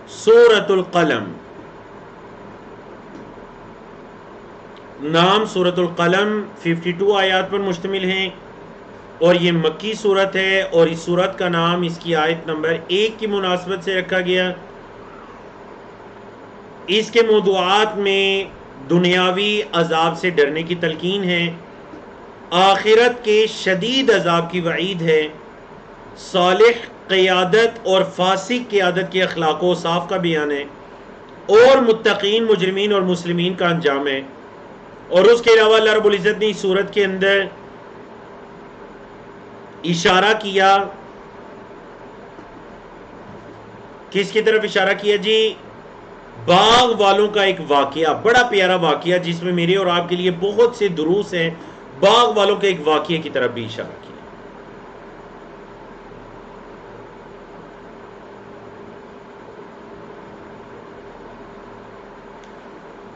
سورۃ القلم، نام سورۃ القلم 52 آیات پر مشتمل ہیں، اور یہ مکی سورت ہے، اور اس سورت کا نام اس کی آیت نمبر 1 کی مناسبت سے رکھا گیا۔ اس کے موضوعات میں دنیاوی عذاب سے ڈرنے کی تلقین ہے، آخرت کے شدید عذاب کی وعید ہے، صالح قیادت اور فاسق قیادت کے اخلاق و اوصاف کا بیان ہے، اور متقین مجرمین اور مسلمین کا انجام ہے۔ اور اس کے علاوہ اللہ رب العزت نے اس سورت کے اندر اشارہ کیا، کس کی طرف اشارہ کیا جی؟ باغ والوں کا ایک واقعہ، بڑا پیارا واقعہ جس میں میرے اور آپ کے لیے بہت سے دروس ہیں، باغ والوں کے ایک واقعے کی طرف بھی اشارہ کیا۔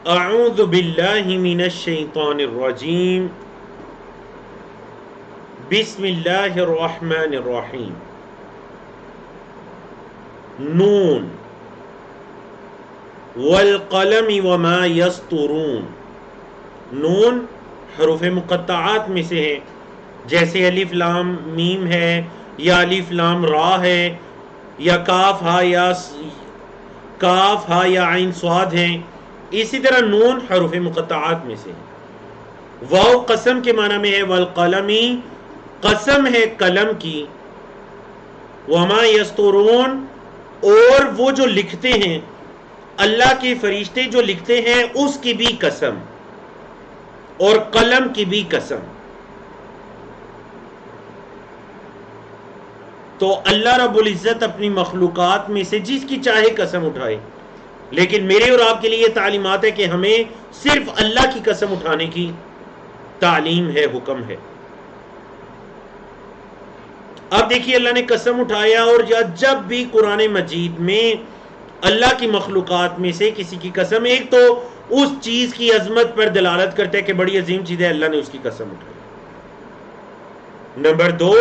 اعوذ باللہ من الشیطان الرجیم، بسم اللہ الرحمن الرحیم، نون والقلم وما یسطرون، نون حروف مقطعات میں سے ہے، جیسے الف لام میم ہے، یا الف لام را ہے، یا کاف ہا یا عین صاد ہیں، اسی طرح نون حروف مقطعات میں سے ہے۔ واو قسم کے معنی میں ہے، والقلمی قسم ہے قلم کی، وما یسترون، اور وہ جو لکھتے ہیں، اللہ کے فرشتے جو لکھتے ہیں اس کی بھی قسم، اور قلم کی بھی قسم. تو اللہ رب العزت اپنی مخلوقات میں سے جس کی چاہے قسم اٹھائے، لیکن میرے اور آپ کے لیے یہ تعلیمات ہے کہ ہمیں صرف اللہ کی قسم اٹھانے کی تعلیم ہے، حکم ہے. اب دیکھیے اللہ نے قسم اٹھایا، اور جب بھی قرآن مجید میں اللہ کی مخلوقات میں سے کسی کی قسم، ایک تو اس چیز کی عظمت پر دلالت کرتا ہے کہ بڑی عظیم چیز ہے، اللہ نے اس کی قسم اٹھائی. نمبر دو،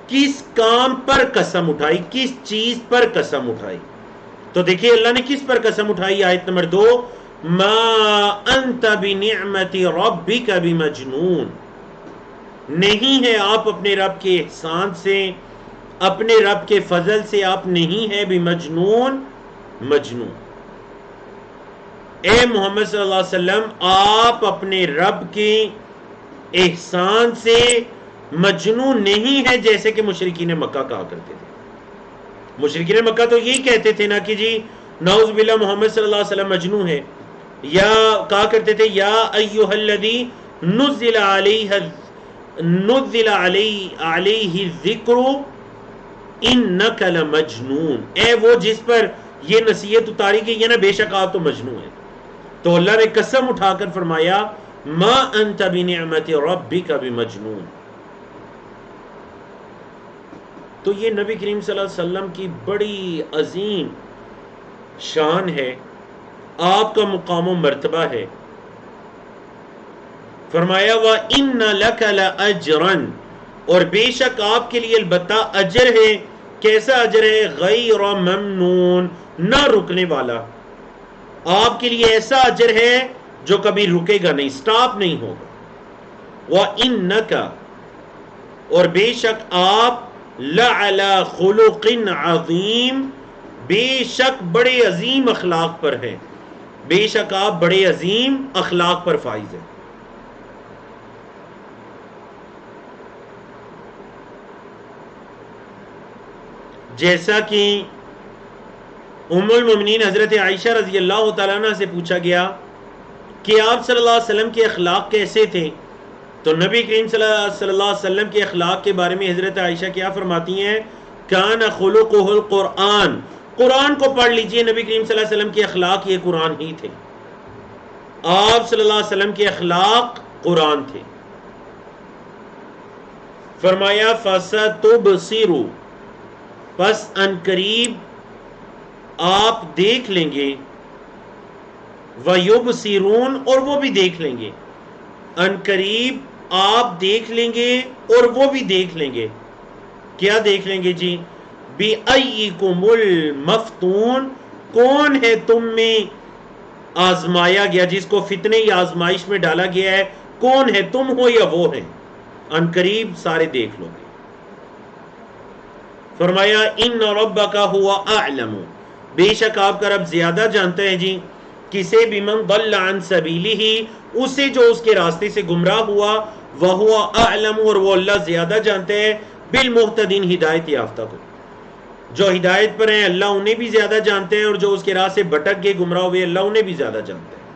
کس کام پر قسم اٹھائی، کس چیز پر قسم اٹھائی. تو دیکھیے اللہ نے کس پر قسم اٹھائی. آیت نمبر 2، ما انت بنعمت ربک بمجنون، نہیں ہے آپ اپنے رب کے احسان سے، اپنے رب کے فضل سے آپ نہیں ہے بمجنون، مجنون. اے محمد صلی اللہ علیہ وسلم، آپ اپنے رب کے احسان سے مجنون نہیں ہے، جیسے کہ مشرکین مکہ کہا کرتے تھے. مشرکین مکہ تو یہی کہتے تھے نا کہ جی نعوذ باللہ محمد صلی اللہ علیہ وسلم مجنون ہے، یا کہا کرتے تھے یا ایھا الذی نزل علیہ الذکر انک لمجنون، اے وہ جس پر یہ نصیحت اتاری گئی ہے نا، بے شک آپ تو مجنون ہیں. تو اللہ نے قسم اٹھا کر فرمایا ما انت بنعمت ربک بمجنون. تو یہ نبی کریم صلی اللہ علیہ وسلم کی بڑی عظیم شان ہے، آپ کا مقام و مرتبہ ہے. فرمایا وَإِنَّ لَكَ لَأَجْرًا، اور بے شک آپ کے لیے البتہ اجر ہے. کیسا اجر ہے؟ غیر ممنون، نہ رکنے والا. آپ کے لیے ایسا اجر ہے جو کبھی رکے گا نہیں، سٹاپ نہیں ہوگا. وَإِنَّكَ، اور بے شک آپ لَعَلَى خُلُقٍ عَظِيمٍ، بے شک بڑے عظیم اخلاق پر ہیں، بے شک آپ بڑے عظیم اخلاق پر فائز ہیں. جیسا کہ ام المؤمنین حضرت عائشہ رضی اللہ تعالیٰ عنہ سے پوچھا گیا کہ آپ صلی اللہ علیہ وسلم کے اخلاق کیسے تھے، تو نبی کریم صلی اللہ علیہ وسلم کے اخلاق کے بارے میں حضرت عائشہ کیا فرماتی ہیں؟ کان خلقہ القرآن، قرآن کو پڑھ لیجئے، نبی کریم صلی اللہ علیہ وسلم کے اخلاق یہ قرآن ہی تھے. آپ صلی اللہ علیہ وسلم کے اخلاق قرآن تھے. فرمایا فَسَتُبْصِرُ، پس ان قریب آپ دیکھ لیں گے، وَيُبْصِرُونَ، اور وہ بھی دیکھ لیں گے. ان قریب آپ دیکھ لیں گے اور وہ بھی دیکھ لیں گے. کیا دیکھ لیں گے جی؟ بِأَيِّكُمُ الْمَفْتُونَ، کون ہے تم میں آزمایا گیا، جس کو فتنے یا آزمائش میں ڈالا گیا ہے، کون ہے، تم ہو یا وہ ہیں؟ ان قریب سارے دیکھ لو گے. فرمایا ان ربک هو اعلم، بے شک آپ کا رب زیادہ جانتا ہے جی کسے بمن ضل عن سبیلہ، اسے جو اس کے راستے سے گمراہ ہوا، وہو اعلم، اور وہ اللہ زیادہ جانتا ہے بالمہتدین، ہدایت یافتہ کو. جو ہدایت پر ہیں اللہ انہیں بھی زیادہ جانتے ہیں، اور جو اس کے راہ سے بھٹک گئے گمراہ ہوئے اللہ انہیں بھی زیادہ جانتے ہیں.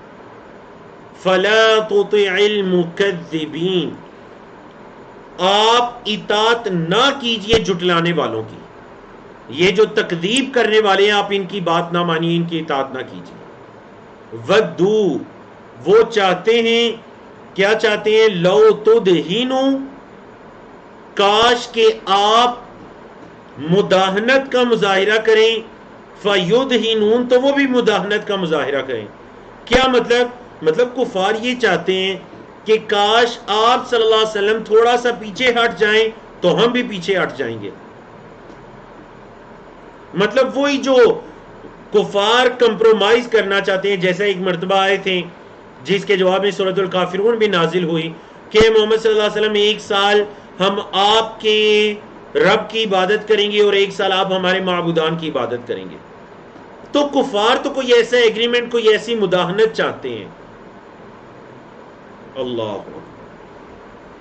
فلا تطع المکذبین، آپ اطاعت نہ کیجئے جھٹلانے والوں کی. یہ جو تکذیب کرنے والے ہیں آپ ان کی بات نہ مانیے، ان کی اطاعت نہ کیجئے. ودو، وہ چاہتے ہیں، کیا چاہتے ہیں؟ لو تدہنو، کاش کہ آپ مداہنت کا مظاہرہ کریں، فیدہنون، تو وہ بھی مداہنت کا مظاہرہ کریں. کیا مطلب کفار یہ چاہتے ہیں کہ کاش آپ صلی اللہ علیہ وسلم تھوڑا سا پیچھے ہٹ جائیں تو ہم بھی پیچھے ہٹ جائیں گے. مطلب وہی جو کفار کمپرومائز کرنا چاہتے ہیں. جیسا ایک مرتبہ آئے تھے جس کے جواب میں سورۃ الکافرون بھی نازل ہوئی کہ محمد صلی اللہ علیہ وسلم 1 سال ہم آپ کے رب کی عبادت کریں گے اور 1 سال آپ ہمارے معبودان کی عبادت کریں گے. تو کفار تو کوئی ایسا ایگریمنٹ، کوئی ایسی مداہنت چاہتے ہیں. اللہ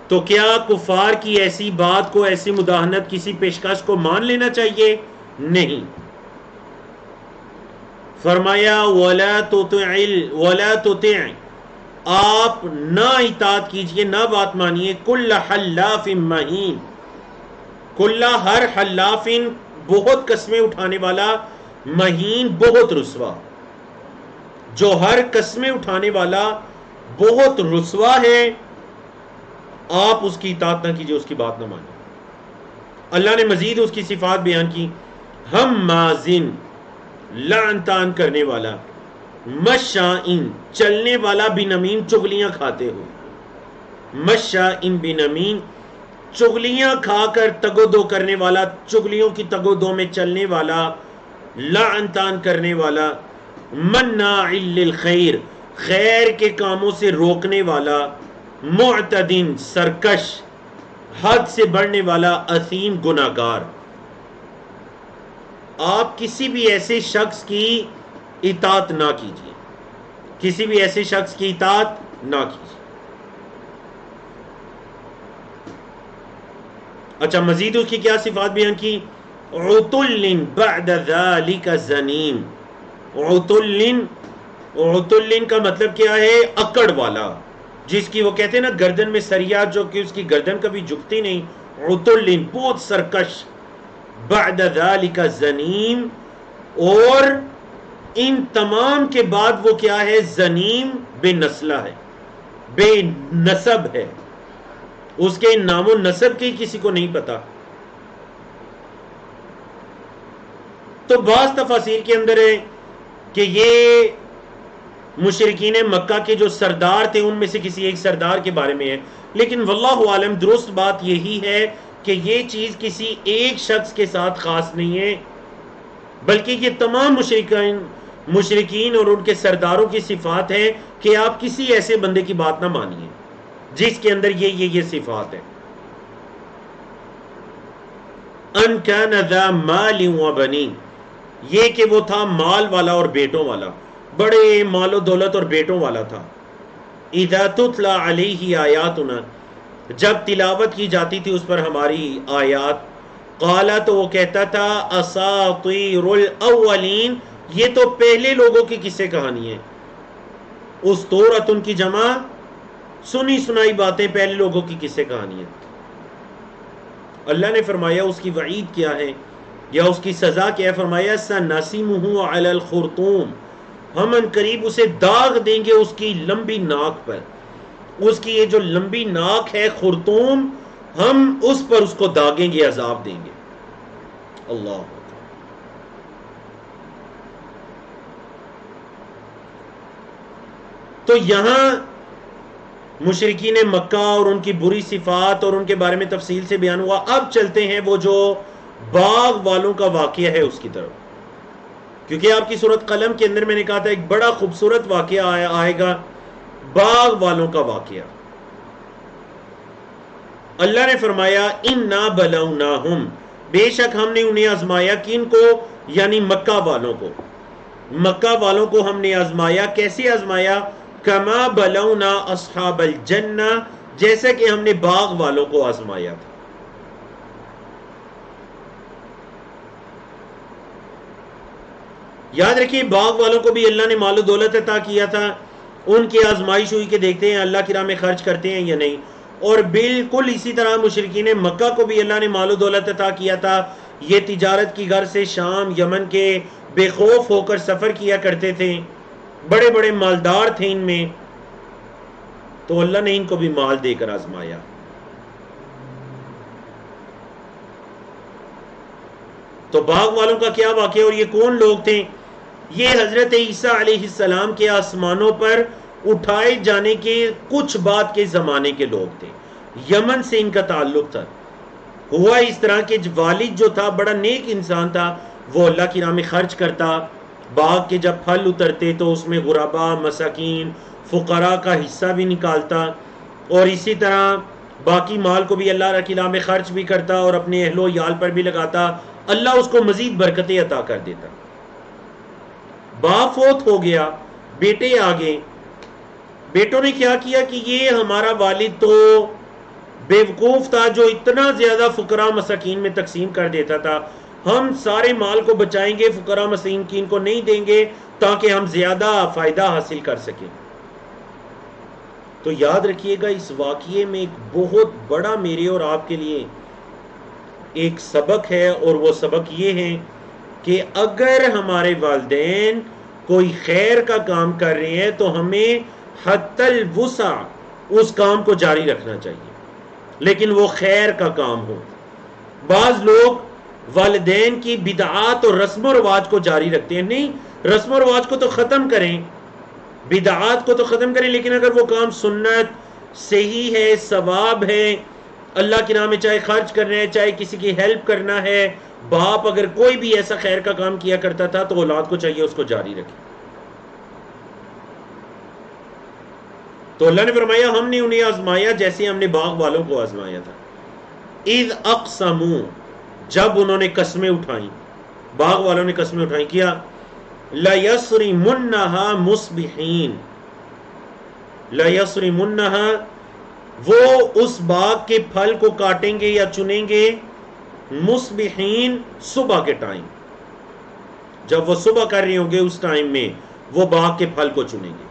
تو کیا کفار کی ایسی بات کو، ایسی مداہنت، کسی پیشکش کو مان لینا چاہیے؟ نہیں. فرمایا وَلَا تُطِعْ آپ نہ اطاعت کیجئے، نہ بات مانیے، کُلَّ حَلَّافٍ مَّہِین، کُلَّ ہر حلافٍ بہت قسمیں اٹھانے والا، مہین بہت رسوا، جو ہر قسمیں اٹھانے والا بہت رسوا ہے، آپ اس کی اطاعت نہ کیجئے، اس کی بات نہ مانیے. اللہ نے مزید اس کی صفات بیان کی، ہمازن لعن تان کرنے والا، مشائن چلنے والا، بنمیم چغلیاں کھاتے ہوئے، مشائن بنمیم چغلیاں کھا کر تگ و دو کرنے والا، چغلیوں کی تگ و دو میں چلنے والا، لعن تان کرنے والا، مناع للخیر خیر کے کاموں سے روکنے والا، معتدن سرکش حد سے بڑھنے والا، اثیم گناہگار. آپ کسی بھی ایسے شخص کی اطاعت نہ کیجیے، کسی بھی ایسے شخص کی اطاعت نہ کیجیے. اچھا مزید اس کی کیا صفات بیان کی؟ عتل بعد ذلك زنیم. عتل کا مطلب کیا ہے؟ اکڑ والا، جس کی وہ کہتے ہیں نا گردن میں سریا، جو کہ اس کی گردن کبھی جھکتی نہیں. عتل بہت سرکش، بعد ذلك زنیم، اور ان تمام کے بعد وہ کیا ہے؟ زنیم، بے نسلہ ہے، بے نسب ہے، اس کے نام و نسب کی کسی کو نہیں پتا. تو بعض تفاسیر کے اندر ہے کہ یہ مشرکین مکہ کے جو سردار تھے ان میں سے کسی ایک سردار کے بارے میں ہے، لیکن واللہ عالم درست بات یہی ہے کہ یہ چیز کسی ایک شخص کے ساتھ خاص نہیں ہے، بلکہ یہ تمام مشرکین اور ان کے سرداروں کی صفات ہے کہ آپ کسی ایسے بندے کی بات نہ مانیے جس کے اندر یہ صفات ہے. ان کان ذا مال و بنین، یہ کہ وہ تھا مال والا اور بیٹوں والا، بڑے مال و دولت اور بیٹوں والا تھا. اذا تتلی علیہ آیاتنا، جب تلاوت کی جاتی تھی اس پر ہماری آیات، قالا تو وہ کہتا تھا اساطیر الاولین، یہ تو پہلے لوگوں کی قصے کہانی ہے. اسطورۃ ان کی جمع سنی سنائی باتیں، پہلے لوگوں کی قصے کہانی ہے. اللہ نے فرمایا اس کی وعید کیا ہے یا اس کی سزا کیا ہے؟ فرمایا سنسمہ علی الخرطوم، ہم ان قریب اسے داغ دیں گے اس کی لمبی ناک پر. اس کی یہ جو لمبی ناک ہے خرطوم، ہم اس پر اس کو داغیں گے، عذاب دیں گے. اللہ. تو یہاں مشرکین مکہ اور ان کی بری صفات اور ان کے بارے میں تفصیل سے بیان ہوا. اب چلتے ہیں وہ جو باغ والوں کا واقعہ ہے اس کی طرف، کیونکہ آپ کی سورۃ قلم کے اندر میں نے کہا تھا ایک بڑا خوبصورت واقعہ آئے گا، باغ والوں کا واقعہ. اللہ نے فرمایا انا بلوناہم، بے شک ہم نے انہیں آزمایا. کن کو؟ یعنی مکہ والوں کو. مکہ والوں کو ہم نے آزمایا. کیسے آزمایا؟ کما بلونا اصحاب الجنہ، جیسا کہ ہم نے باغ والوں کو آزمایا تھا. یاد رکھیے باغ والوں کو بھی اللہ نے مال و دولت عطا کیا تھا. ان کی آزمائش ہوئی کہ دیکھتے ہیں اللہ کی راہ میں خرچ کرتے ہیں یا نہیں. اور بالکل اسی طرح مشرکین مکہ کو بھی اللہ نے مال و دولت عطا کیا تھا. یہ تجارت کی غرض سے شام یمن کے بے خوف ہو کر سفر کیا کرتے تھے، بڑے بڑے مالدار تھے ان میں. تو اللہ نے ان کو بھی مال دے کر آزمایا. تو باغ والوں کا کیا واقعہ اور یہ کون لوگ تھے؟ یہ حضرت عیسیٰ علیہ السلام کے آسمانوں پر اٹھائے جانے کے کچھ بعد کے زمانے کے لوگ تھے. یمن سے ان کا تعلق تھا. ہوا اس طرح کہ والد جو تھا بڑا نیک انسان تھا، وہ اللہ کی راہ میں خرچ کرتا. باغ کے جب پھل اترتے تو اس میں غربا، مساکین، فقراء کا حصہ بھی نکالتا، اور اسی طرح باقی مال کو بھی اللہ کی راہ میں خرچ بھی کرتا اور اپنے اہل و عیال پر بھی لگاتا. اللہ اس کو مزید برکتیں عطا کر دیتا. باپ فوت ہو گیا، بیٹے آ گئے. بیٹوں نے کیا کیا کہ یہ ہمارا والد تو بیوقوف تھا جو اتنا زیادہ فقراء مساکین میں تقسیم کر دیتا تھا. ہم سارے مال کو بچائیں گے، فقراء مساکین کو نہیں دیں گے تاکہ ہم زیادہ فائدہ حاصل کر سکیں. تو یاد رکھیے گا اس واقعے میں ایک بہت بڑا میرے اور آپ کے لیے ایک سبق ہے، اور وہ سبق یہ ہے کہ اگر ہمارے والدین کوئی خیر کا کام کر رہے ہیں تو ہمیں حتی الوسع اس کام کو جاری رکھنا چاہیے، لیکن وہ خیر کا کام ہو. بعض لوگ والدین کی بدعات اور رسم و رواج کو جاری رکھتے ہیں. نہیں، رسم و رواج کو تو ختم کریں، بدعات کو تو ختم کریں، لیکن اگر وہ کام سنت صحیح ہے، ثواب ہے، اللہ کے نام میں چاہے خرچ کرنا ہے، چاہے کسی کی ہیلپ کرنا ہے، باپ اگر کوئی بھی ایسا خیر کا کام کیا کرتا تھا تو اولاد کو چاہیے اس کو جاری رکھے. تو اللہ نے فرمایا ہم نے انہیں آزمایا جیسے ہم نے باغ والوں کو آزمایا تھا. اذ اقسموا، جب انہوں نے قسمیں اٹھائیں، باغ والوں نے قسمیں اٹھائیں، کیا لَيَصْرِمُنَّهَا مُصْبِحِينَ، لَيَصْرِمُنَّهَا وہ اس باغ کے پھل کو کاٹیں گے یا چنیں گے مصبحین، صبح کے ٹائم. جب وہ صبح کر رہے ہوں گے اس ٹائم میں وہ باغ کے پھل کو چنیں گے.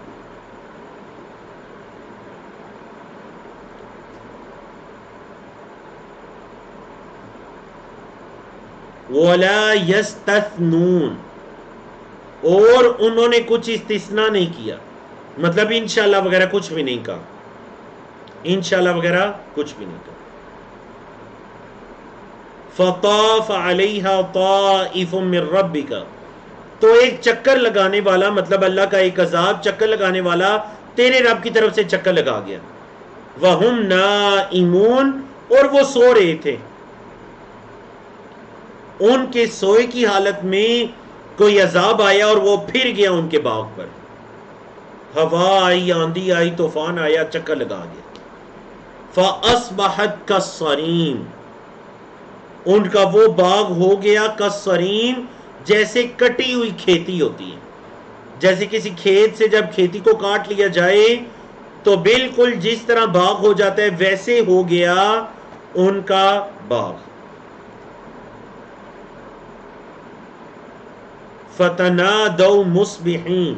وَلَا يَسْتَثْنُونَ، اور انہوں نے کچھ استثناء نہیں کیا، مطلب انشاءاللہ وغیرہ کچھ بھی نہیں کہا، انشاءاللہ وغیرہ کچھ بھی نہیں کہا. فَطَافَ عَلَيْهَا طَائِفٌ مِّن رَبِّكَ، تو ایک چکر لگانے والا، مطلب اللہ کا ایک عذاب چکر لگانے والا تیرے رب کی طرف سے چکر لگا گیا. وَهُمْ نَائِمُونَ، اور وہ سو رہے تھے. ان کے سوئے کی حالت میں کوئی عذاب آیا اور وہ پھر گیا ان کے باغ پر. ہوا آئی، آندھی آئی، طوفان آیا، چکر لگا گیا. فَأَصْبَحَتْ كَالصَّرِيمِ، ان کا وہ باغ ہو گیا کالصریم، جیسے کٹی ہوئی کھیتی ہوتی ہے. جیسے کسی کھیت سے جب کھیتی کو کاٹ لیا جائے تو بالکل جس طرح باغ ہو جاتا ہے ویسے ہو گیا ان کا باغ. فَتَنَادَوْا مُصْبِحِينَ،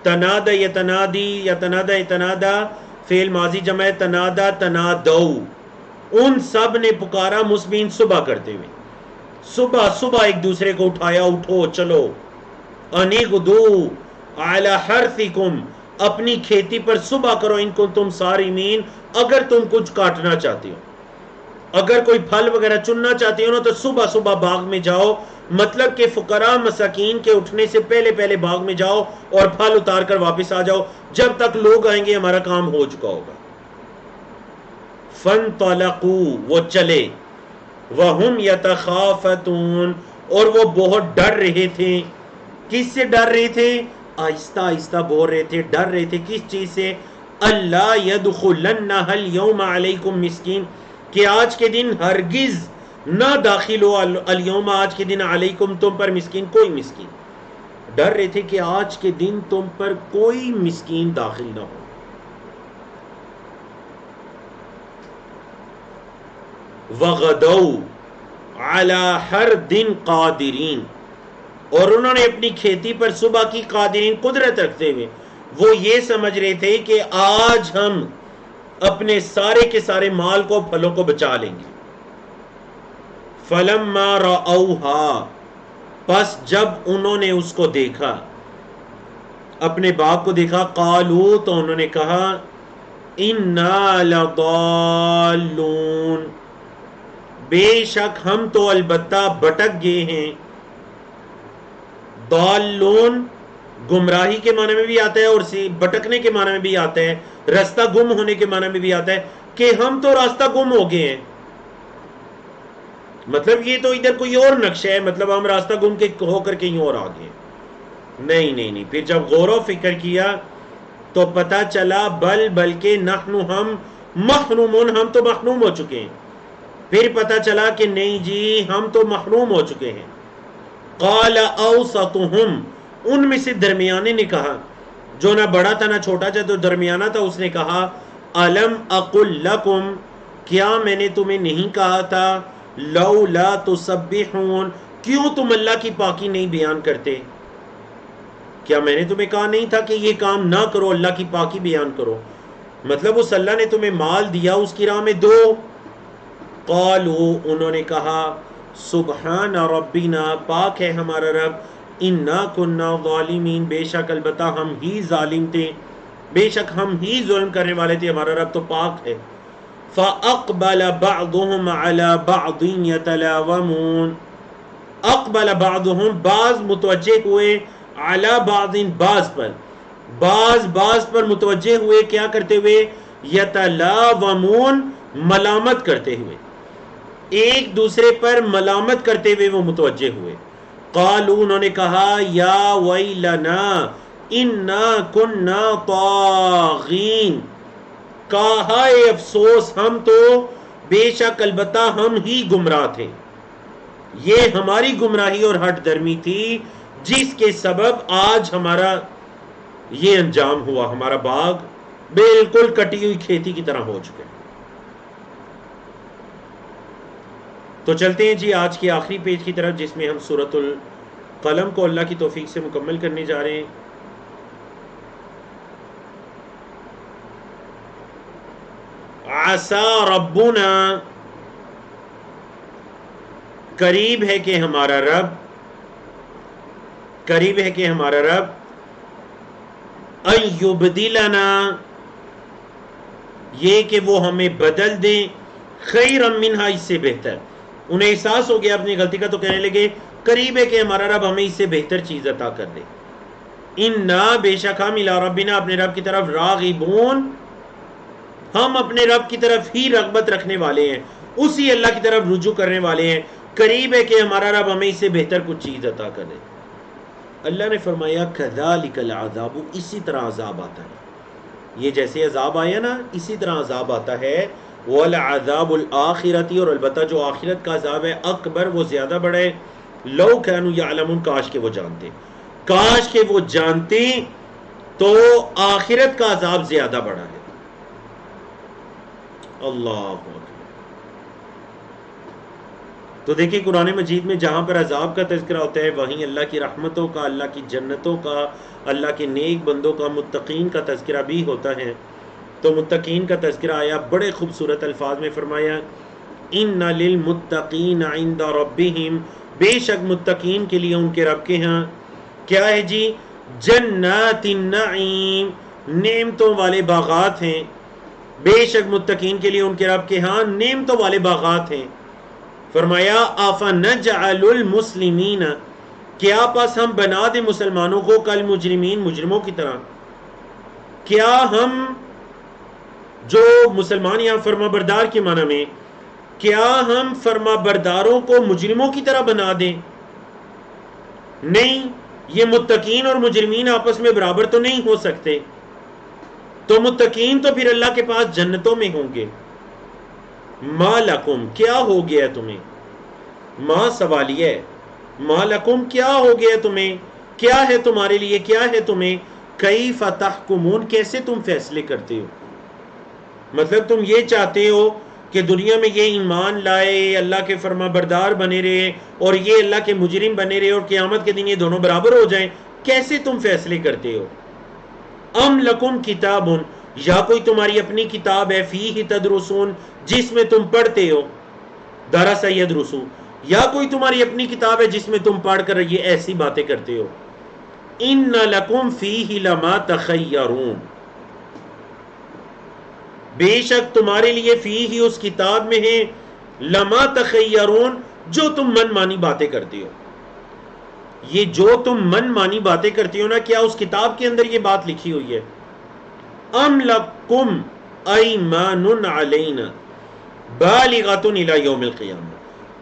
تنادى یتنادی، یتنادى یتنادى، فعل ماضی جمع ہے، تنادى تنادوا، ان سب نے پکارا مصبحین، صبح کرتے ہوئے. صبح صبح ایک دوسرے کو اٹھایا، اٹھو چلو. اَنِغْدُوا عَلَى حَرْثِكُمْ، اپنی کھیتی پر صبح کرو، ان کو تم صارمین، اگر تم کچھ کاٹنا چاہتے ہو، اگر کوئی پھل وغیرہ چننا چاہتے ہو نا تو صبح صبح باغ میں جاؤ. مطلب کہ فقراء مساکین کے اٹھنے سے پہلے پہلے باغ میں جاؤ اور پھل اتار کر واپس آ جاؤ، جب تک لوگ آئیں گے ہمارا کام ہو چکا ہوگا. فَانْطَلَقُوا، وہ چلے. وَهُمْ يَتَخَافَتُونَ، اور وہ بہت ڈر رہے تھے. کس سے ڈر رہے تھے؟ آہستہ آہستہ بول رہے تھے، ڈر رہے تھے کس چیز سے؟ اللہ يَدْخُلَنَّهَا الْيَوْمَ عَلَيْكُمْ مِسْكِينٌ، کہ آج کے دن ہرگز نہ داخل ہو، اليوم آج کے دن، علیکم تم پر، مسکین کوئی مسکین. ڈر رہے تھے کہ آج کے دن تم پر کوئی مسکین داخل نہ ہو. وَغَدَوْا عَلَى حَرْدٍ قَادِرِينَ، اور انہوں نے اپنی کھیتی پر صبح کی قادرین، قدرت رکھتے ہوئے وہ یہ سمجھ رہے تھے کہ آج ہم اپنے سارے کے سارے مال کو، پھلوں کو بچا لیں گے. فَلَمَّا رَأَوْهَا، پس جب انہوں نے اس کو دیکھا، اپنے باغ کو دیکھا، قالوا، تو انہوں نے کہا اِنَّا لَضَالُّونَ، بے شک ہم تو البتہ بھٹک گئے ہیں. ضالون گمراہی کے معنی میں بھی آتا ہے اور بھٹکنے کے معنی میں بھی آتا ہے، راستہ گم ہونے کے معنی میں بھی آتا ہے کہ ہم تو راستہ گم ہو گئے ہیں. مطلب یہ تو ادھر کوئی اور نقشہ ہے، مطلب ہم راستہ گم کے ہو کر کہیں اور آ گئے. نہیں نہیں نہیں، پھر جب غور و فکر کیا تو پتہ چلا بلکہ نحن، ہم محرومون، ہم تو محروم ہو چکے ہیں. پھر پتہ چلا کہ نہیں جی ہم تو محروم ہو چکے ہیں. قال اوسطهم، ان میں سے درمیانے نے کہا، جو نہ بڑا تھا نہ چھوٹا تھا، تو درمیانہ تھا، اس نے کہا الم اقل لکم، کیا میں نے تمہیں نہیں کہا تھا لولا تسبحون، کیوں تم اللہ کی پاکی نہیں بیان کرتے؟ کیا میں نے تمہیں کہا نہیں تھا کہ یہ کام نہ کرو، اللہ کی پاکی بیان کرو؟ مطلب اس اللہ نے تمہیں مال دیا، اس کی راہ میں دو۔ قالوا، انہوں نے کہا سبحان ربنا، پاک ہے ہمارا رب، انا کننا ظالمین، بے شک البتہ ہم ہی ظالم تھے، بے شک ہم ہی ظلم کرنے والے تھے، ہمارا رب تو پاک ہے۔ فَأَقْبَلَ بَعْضُهُمْ عَلَى بَعْضٍ يَتَلَاوَمُونَ، اقبل بعضهم، بعض متوجہ ہوئے، علی بعض، بعض پر، بعض پر متوجہ ہوئے، کیا کرتے ہوئے؟ یتلاومون، ملامت کرتے ہوئے، ایک دوسرے پر ملامت کرتے ہوئے وہ متوجہ ہوئے۔ قالوا، انہوں نے کہا یا ویلنا انا کننا طاغین، کہا اے افسوس، ہم تو بے شک البتہ ہم ہی گمراہ تھے، یہ ہماری گمراہی اور ہٹ درمی تھی جس کے سبب آج ہمارا یہ انجام ہوا، ہمارا باغ بالکل کٹی ہوئی کھیتی کی طرح ہو چکے۔ تو چلتے ہیں جی آج کے آخری پیج کی طرف، جس میں ہم سورۃ القلم کو اللہ کی توفیق سے مکمل کرنے جا رہے ہیں۔ عسى ربنا، قریب ہے کہ ہمارا رب، قریب ہے کہ ہمارا رب، ان یبدلنا، یہ کہ وہ ہمیں بدل دیں، خیرا منہا، اس سے بہتر۔ انہیں احساس ہو گیا اپنی غلطی کا، تو کہنے لگے قریب ہے کہ ہمارا رب ہمیں اس سے بہتر چیز عطا کر دے۔ انا، بے شک ہم، الی ربنا، اپنے رب کی طرف، راغبون، ہم اپنے رب کی طرف ہی رغبت رکھنے والے ہیں، اسی اللہ کی طرف رجوع کرنے والے ہیں، قریب ہے کہ ہمارا رب ہمیں اس سے بہتر کچھ چیز عطا کر دے۔ اللہ نے فرمایا کذالک العذاب، اسی طرح عذاب آتا ہے، یہ جیسے عذاب آیا نا اسی طرح عذاب آتا ہے۔ والعذاب الآخرتی، اور البتہ جو آخرت کا عذاب ہے، اکبر، وہ زیادہ بڑا ہے، لو کانوا یعلمون، کاش کہ وہ جانتے، کاش کہ وہ جانتے تو آخرت کا عذاب زیادہ بڑا ہے۔ اللہ اکبر۔ تو دیکھیں قرآن مجید میں جہاں پر عذاب کا تذکرہ ہوتا ہے، وہیں اللہ کی رحمتوں کا، اللہ کی جنتوں کا، اللہ کے نیک بندوں کا، متقین کا تذکرہ بھی ہوتا ہے۔ تو متقین کا تذکرہ آیا، بڑے خوبصورت الفاظ میں فرمایا ان للمتقین عند ربہم، بے شک متقین کے لیے ان کے رب کے ہاں کیا ہے جی؟ جنات النعیم، نعمتوں والے باغات ہیں، بے شک متقین کے لیے ان کے رب کے ہاں نعمتوں والے باغات ہیں۔ فرمایا افنجعل المسلمین، کیا پس ہم بنا دیں مسلمانوں کو کل مجرمین، مجرموں کی طرح؟ کیا ہم، جو مسلمان یہاں فرما بردار کے معنی میں، کیا ہم فرما برداروں کو مجرموں کی طرح بنا دیں؟ نہیں، یہ متقین اور مجرمین آپس میں برابر تو نہیں ہو سکتے۔ تو متقین تو پھر اللہ کے پاس جنتوں میں ہوں گے۔ ما لکم، کیا ہو گیا تمہیں؟ ما سوالیہ ہے، ما لکم، کیا ہو گیا تمہیں؟ کیا ہے تمہارے لیے، کیا ہے تمہیں؟ کیف تحکمون، کیسے تم فیصلے کرتے ہو؟ مطلب تم یہ چاہتے ہو کہ دنیا میں یہ ایمان لائے، اللہ کے فرما بردار بنے رہے، اور یہ اللہ کے مجرم بنے رہے، اور قیامت کے دن یہ دونوں برابر ہو جائیں، کیسے تم فیصلے کرتے ہو؟ ام لکم کتاب، یا کوئی تمہاری اپنی کتاب ہے، فیہ تدرسون، جس میں تم پڑھتے ہو، درس یدرسو، یا کوئی تمہاری اپنی کتاب ہے جس میں تم پڑھ کر یہ ایسی باتیں کرتے ہو۔ ان لکم فیہ لما تخیرون، بے شک تمہارے لیے فیہ، اس کتاب میں ہے، لما تخیرون، جو تم من مانی باتیں کرتے ہو۔ یہ جو تم من مانی باتیں کرتی ہو نا، کیا اس کتاب کے اندر یہ بات لکھی ہوئی ہے؟ ام لکم ایمان علینا بالغۃ الی یوم القیامہ،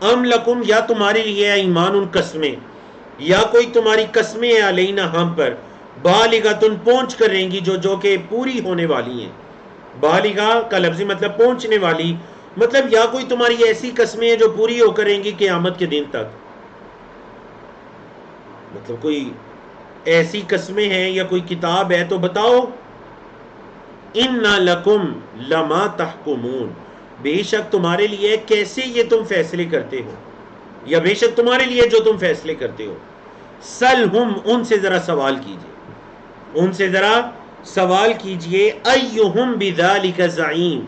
ام لکم، یا تمہارے لیے ایمان، ان قسمیں، یا کوئی تمہاری قسمیں علینا، ہم پر، بالغۃ، پہنچ کر رہیں گی، جو کہ پوری ہونے والی ہیں۔ بالغہ کا لفظی مطلب پہنچنے والی، مطلب یا کوئی تمہاری ایسی قسمیں ہیں جو پوری ہو کر رہیں گی قیامت کے دن تک۔ مطلب کوئی ایسی قسمیں ہیں یا کوئی کتاب ہے تو بتاؤ۔ ان لکم لما تحکمون، بے شک تمہارے لیے کیسے یہ تم فیصلے کرتے ہو، یا بے شک تمہارے لیے جو تم فیصلے کرتے ہو. سلہم، ان سے ذرا سوال کیجئے، ان سے ذرا سوال کیجئے، ایہم بذالک زعیم،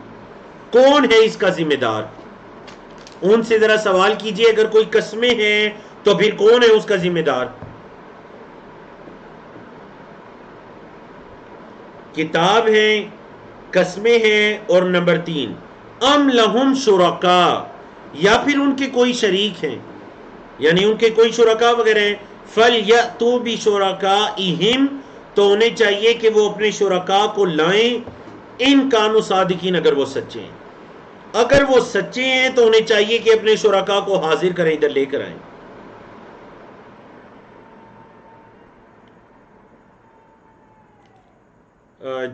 کون ہے اس کا ذمہ دار. ان سے ذرا سوال کیجئے، اگر کوئی قسمیں ہیں تو پھر کون ہے اس کا ذمہ دار. کتاب ہیں، قسمیں ہیں، اور نمبر 3 ام لہم شرکا، یا پھر ان کے کوئی شریک ہیں، یعنی ان کے کوئی شرکا وغیرہ ہیں. فَلْيَأْتُوا بِشُرَكَائِهِمْ، تو انہیں چاہیے کہ وہ اپنے شرکا کو لائیں، ان کانوا صادقین، اگر وہ سچے ہیں. اگر وہ سچے ہیں تو انہیں چاہیے کہ اپنے شرکا کو حاضر کریں، ادھر لے کر آئیں.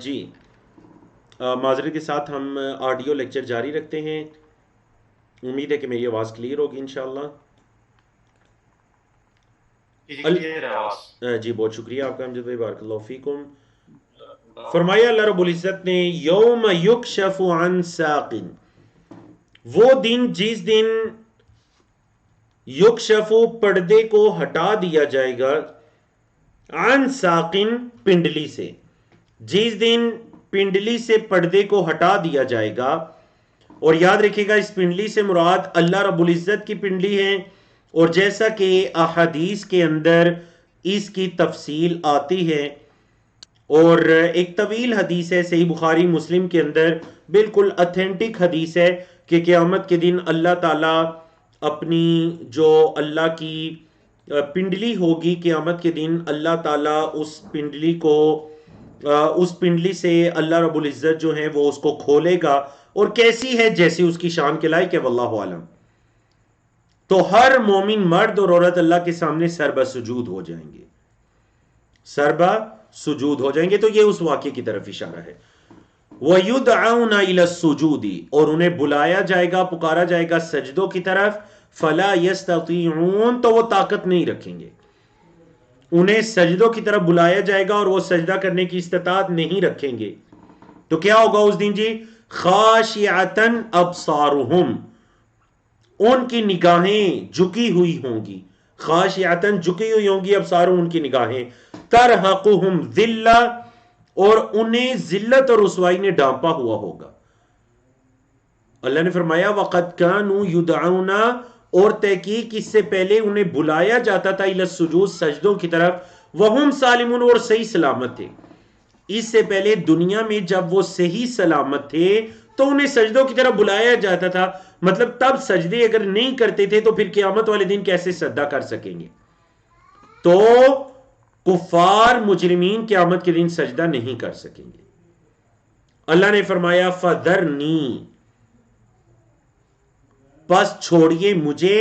جی معذرت کے ساتھ ہم آڈیو لیکچر جاری رکھتے ہیں. امید ہے کہ میری آواز کلیئر ہوگی انشاءاللہ. جی بہت شکریہ آپ کا امجد بھائی، بارک اللہ فیکم. فرمایا اللہ رب العزت نے یوم یکشف عن ساق، وہ دن جس دن یکشف، پردے کو ہٹا دیا جائے گا، عن ساق، پنڈلی سے، جس دن پنڈلی سے پردے کو ہٹا دیا جائے گا. اور یاد رکھیے گا اس پنڈلی سے مراد اللہ رب العزت کی پنڈلی ہے، اور جیسا کہ احادیث کے اندر اس کی تفصیل آتی ہے، اور ایک طویل حدیث ہے صحیح بخاری مسلم کے اندر، بالکل اتھینٹک حدیث ہے کہ قیامت کے دن اللہ تعالیٰ اپنی جو اللہ کی پنڈلی ہوگی، قیامت کے دن اللہ تعالیٰ اس پنڈلی کو، اس پنڈلی سے اللہ رب العزت جو ہے وہ اس کو کھولے گا، اور کیسی ہے جیسی اس کی شان کے لائق ہے، واللہ عالم. تو ہر مومن مرد اور عورت اللہ کے سامنے سربہ سجود ہو جائیں گے، سربہ سجود ہو جائیں گے. تو یہ اس واقعے کی طرف اشارہ ہے. وَيُدْعَوْنَ إِلَى السُّجُودِ، اور انہیں بلایا جائے گا، پکارا جائے گا سجدوں کی طرف. فَلَا يَسْتَطِيعُونَ، تو وہ طاقت نہیں رکھیں گے. انہیں سجدوں کی طرف بلایا جائے گا اور وہ سجدہ کرنے کی استطاعت نہیں رکھیں گے. تو کیا ہوگا اس دن جی؟ خاشعتن ابصارہم، ان کی نگاہیں جھکی ہوئی ہوں گی. خاشعتن، جھکی ہوئی ہوں گی، ابصارہم، ان کی نگاہیں. ترہقہم ذلہ، اور انہیں ذلت اور رسوائی نے ڈانپا ہوا ہوگا. اللہ نے فرمایا وَقَدْ كَانُوا يُدْعَوْنَ، اور تحقیق اس سے پہلے انہیں بلایا جاتا تھا الی السجود، سجدوں کی طرف. وَهُمْ سالمون، اور صحیح سلامت تھے. اس سے پہلے دنیا میں جب وہ صحیح سلامت تھے تو انہیں سجدوں کی طرف بلایا جاتا تھا. مطلب تب سجدے اگر نہیں کرتے تھے تو پھر قیامت والے دن کیسے سجدہ کر سکیں گے؟ تو کفار مجرمین قیامت کے دن سجدہ نہیں کر سکیں گے. اللہ نے فرمایا فَذَرْنِي، پس چھوڑیے مجھے،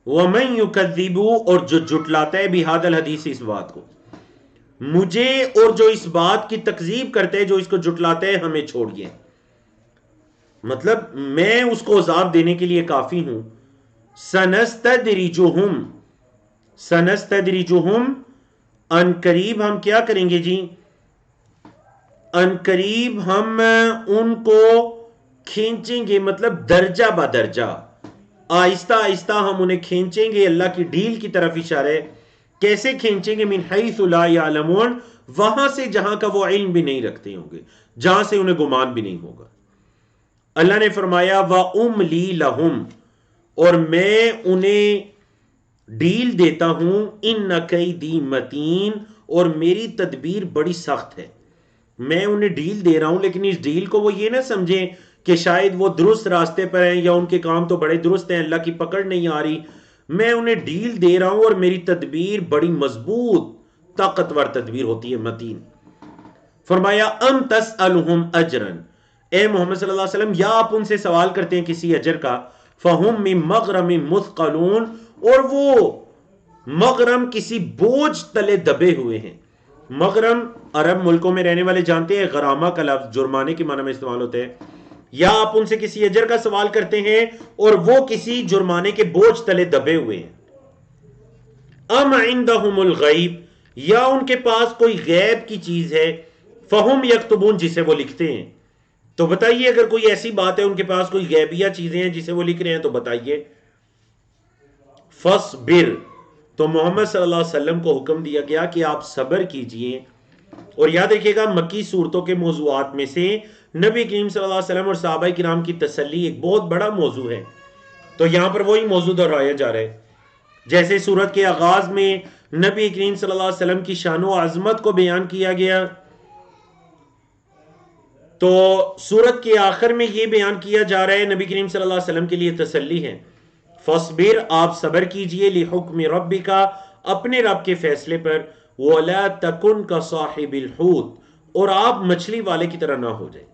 وَمَن يُكَذِّبُ، اور جو جھٹلاتا ہے بِهَذَا الْحَدِيثِ، اس بات کو، مجھے اور جو اس بات کی تکذیب کرتے ہیں، جو اس کو جھٹلاتے ہیں، ہمیں چھوڑیے. مطلب میں اس کو عذاب دینے کے لیے کافی ہوں. سنستدرجہم، سنستدرجہم، ان قریب ہم کیا کریں گے جی؟ ان قریب ہم ان کو کھینچیں گے، مطلب درجہ بدرجہ، آہستہ آہستہ ہم انہیں کھینچیں گے. اللہ کی ڈھیل کی طرف اشارہ ہے. کیسے کھینچیں گے؟ من حیث لا یعلمون، وہاں سے جہاں کا وہ علم بھی نہیں رکھتے ہوں گے، جہاں سے انہیں گمان بھی نہیں ہوگا. اللہ نے فرمایا وَأُمْلِي لَهُمْ، اور میں انہیں ڈھیل دیتا ہوں، إِنَّ كَيْدِي مَتِينٌ، اور میری تدبیر بڑی سخت ہے. میں انہیں ڈھیل دے رہا ہوں، لیکن اس ڈھیل کو وہ یہ نہ سمجھیں کہ شاید وہ درست راستے پر ہیں یا ان کے کام تو بڑے درست ہیں، اللہ کی پکڑ نہیں آ رہی. میں انہیں ڈھیل دے رہا ہوں اور میری تدبیر بڑی مضبوط طاقتور تدبیر ہوتی ہے، متین. فرمایا ام تسألہم اجرا، اے محمد صلی اللہ علیہ وسلم، یا آپ ان سے سوال کرتے ہیں کسی اجر کا. فہم من مغرم مثقلون، اور وہ مغرم کسی بوجھ تلے دبے ہوئے ہیں. مغرم عرب ملکوں میں رہنے والے جانتے ہیں، غرامہ کا لفظ جرمانے کے معنی میں استعمال ہوتے ہیں. یا آپ ان سے کسی اجر کا سوال کرتے ہیں اور وہ کسی جرمانے کے بوجھ تلے دبے ہوئے ہیں. ام عندہم الغیب، یا ان کے پاس کوئی غیب کی چیز ہے. فہم یکتبون، جسے وہ لکھتے ہیں. تو بتائیے اگر کوئی ایسی بات ہے ان کے پاس کوئی غیبیہ چیزیں ہیں جسے وہ لکھ رہے ہیں تو بتائیے. فصبر، تو محمد صلی اللہ علیہ وسلم کو حکم دیا گیا کہ آپ صبر کیجئے. اور یاد رکھیے گا مکی صورتوں کے موضوعات میں سے نبی کریم صلی اللہ علیہ وسلم اور صحابہ کرام کی تسلی ایک بہت بڑا موضوع ہے. تو یہاں پر وہی موضوع دہرایا جا رہا ہے. جیسے سورت کے آغاز میں نبی کریم صلی اللہ علیہ وسلم کی شان و عظمت کو بیان کیا گیا، تو سورت کے آخر میں یہ بیان کیا جا رہا ہے نبی کریم صلی اللہ علیہ وسلم کے لیے تسلی ہے. فصبر، آپ صبر کیجئے، لحکم ربک، اپنے رب کے فیصلے پر، ولا تکن کصاحب الحوت، اور آپ مچھلی والے کی طرح نہ ہو جائیں.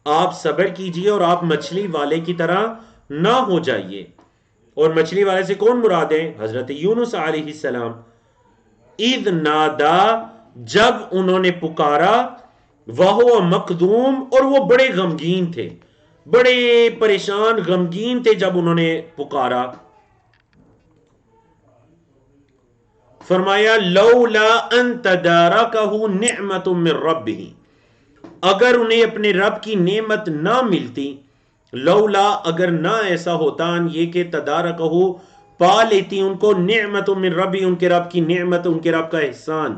آپ صبر کیجئے اور آپ مچھلی والے کی طرح نہ ہو جائیے. اور مچھلی والے سے کون مراد ہے؟ حضرت یونس علیہ السلام. اذ نادا، جب انہوں نے پکارا، وہو مقدوم، اور وہ بڑے غمگین تھے، بڑے پریشان غمگین تھے جب انہوں نے پکارا. فرمایا لولا ان تدارکہ نعمت من ربہ، اگر انہیں اپنے رب کی نعمت نہ ملتی، لولا اگر نہ ایسا ہوتا، یہ کہ تدارکہ پا لیتی ان کو، نعمت من ربی، ان کے رب کی نعمت، ان کے رب کا احسان،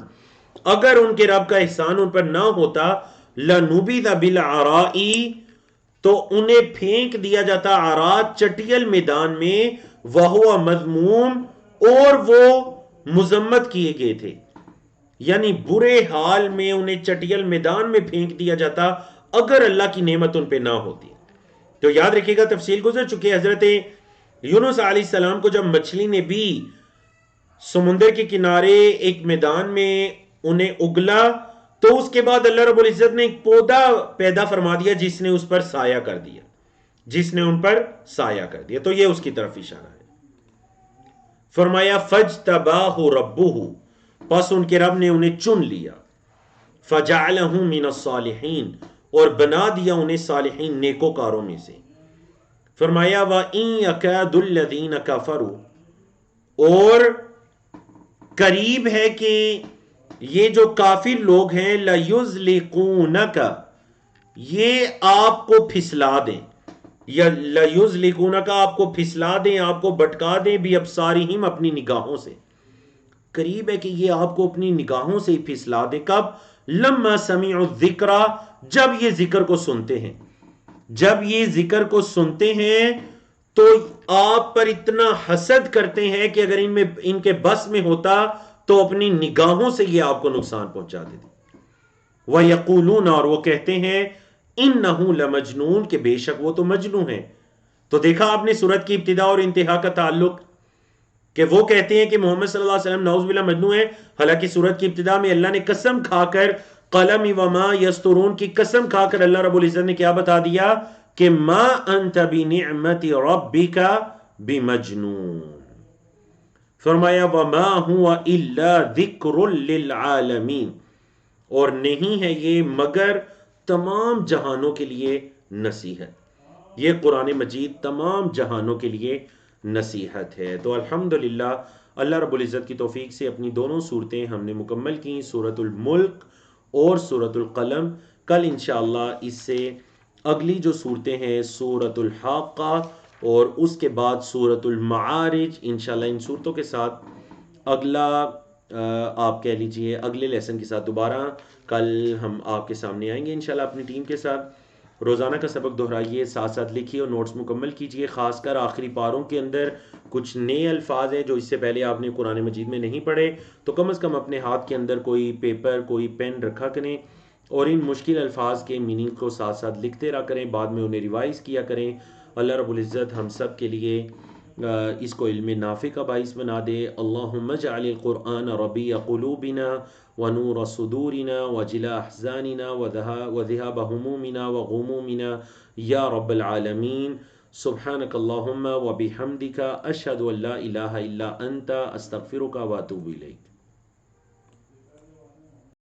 اگر ان کے رب کا احسان ان پر نہ ہوتا، لنبذ بالعراء، تو انہیں پھینک دیا جاتا عراء، چٹیل میدان میں، وہو مذموم، اور وہ مذمت کیے گئے تھے. یعنی برے حال میں انہیں چٹیل میدان میں پھینک دیا جاتا اگر اللہ کی نعمت ان پہ نہ ہوتی. تو یاد رکھیے گا تفصیل گزر چکی ہے. حضرت یونس علیہ السلام کو جب مچھلی نے بھی سمندر کے کنارے ایک میدان میں انہیں اگلا، تو اس کے بعد اللہ رب العزت نے ایک پودا پیدا فرما دیا جس نے اس پر سایہ کر دیا، جس نے ان پر سایہ کر دیا. تو یہ اس کی طرف اشارہ ہے. فرمایا فجتباہ ربہ، پس ان کے رب نے انہیں چن لیا، فجعلہ من الصالحین، اور بنا دیا انہیں صالحین، نیکوکاروں میں سے. فرمایا وَإِن يَكَادُ الَّذِينَ كَفَرُوا، اور قریب ہے کہ یہ جو کافر لوگ ہیں، لَيُزْلِقُونَكَ، یہ آپ کو پھسلا دیں، یا لَيُزْلِقُونَكَ، آپ کو پھسلا دیں، آپ کو بھٹکا دیں، بِأَبْصَارِهِمْ، اپنی نگاہوں سے. قریب ہے کہ یہ آپ کو اپنی نگاہوں سے ہی پھسلا دے. کب؟ لما سمعوا الذکر، جب یہ ذکر کو سنتے ہیں. جب یہ ذکر کو سنتے ہیں تو آپ پر اتنا حسد کرتے ہیں کہ اگر ان کے بس میں ہوتا تو اپنی نگاہوں سے یہ آپ کو نقصان پہنچا دیتے. وَيَقُولُونَ، اور وہ کہتے ہیں، إِنَّهُ لَمَجْنُونَ، کہ بے شک وہ تو مجنوں ہیں. تو دیکھا آپ نے سورت کی ابتدا اور انتہا کا تعلق، کہ وہ کہتے ہیں کہ محمد صلی اللہ علیہ وسلم نعوذ باللہ مجنون ہے، حالانکہ سورت کی ابتدا میں اللہ نے قسم کھا کر، قلم وما یسترون کی قسم کھا کر اللہ رب العزت نے کیا بتا دیا کہ ما انت بنعمت ربک بمجنون. فرمایا وما هو الا ذکر للعالمین، اور نہیں ہے یہ مگر تمام جہانوں کے لیے نصیحت. یہ قرآن مجید تمام جہانوں کے لیے نصیحت ہے. تو الحمدللہ اللہ رب العزت کی توفیق سے اپنی دونوں صورتیں ہم نے مکمل کی، سورۃ الملک اور سورۃ القلم. کل انشاءاللہ اس سے اگلی جو صورتیں ہیں سورۃ الحاقہ اور اس کے بعد سورۃ المعارج، انشاءاللہ ان صورتوں کے ساتھ اگلا آپ کہہ لیجئے اگلے لیسن کے ساتھ دوبارہ کل ہم آپ کے سامنے آئیں گے انشاءاللہ اپنی ٹیم کے ساتھ. روزانہ کا سبق دہرائیے، ساتھ ساتھ لکھیے اور نوٹس مکمل کیجیے. خاص کر آخری پاروں کے اندر کچھ نئے الفاظ ہیں جو اس سے پہلے آپ نے قرآن مجید میں نہیں پڑھے، تو کم از کم اپنے ہاتھ کے اندر کوئی پیپر، کوئی پین رکھا کریں اور ان مشکل الفاظ کے میننگ کو ساتھ ساتھ لکھتے رہا کریں، بعد میں انہیں ریوائز کیا کریں. اللہ رب العزت ہم سب کے لیے اس کو علم نافع کا باعث بنا دے. اللہم اجعل القرآن ربیع قلوبنا ونور صدورنا وجلاء احزاننا وذهاب همومنا وغمومنا یا رب العالمین. سبحانک اللہم وبحمدک اشہد ان لا الہ الا انت استغفرک واتوب الیک.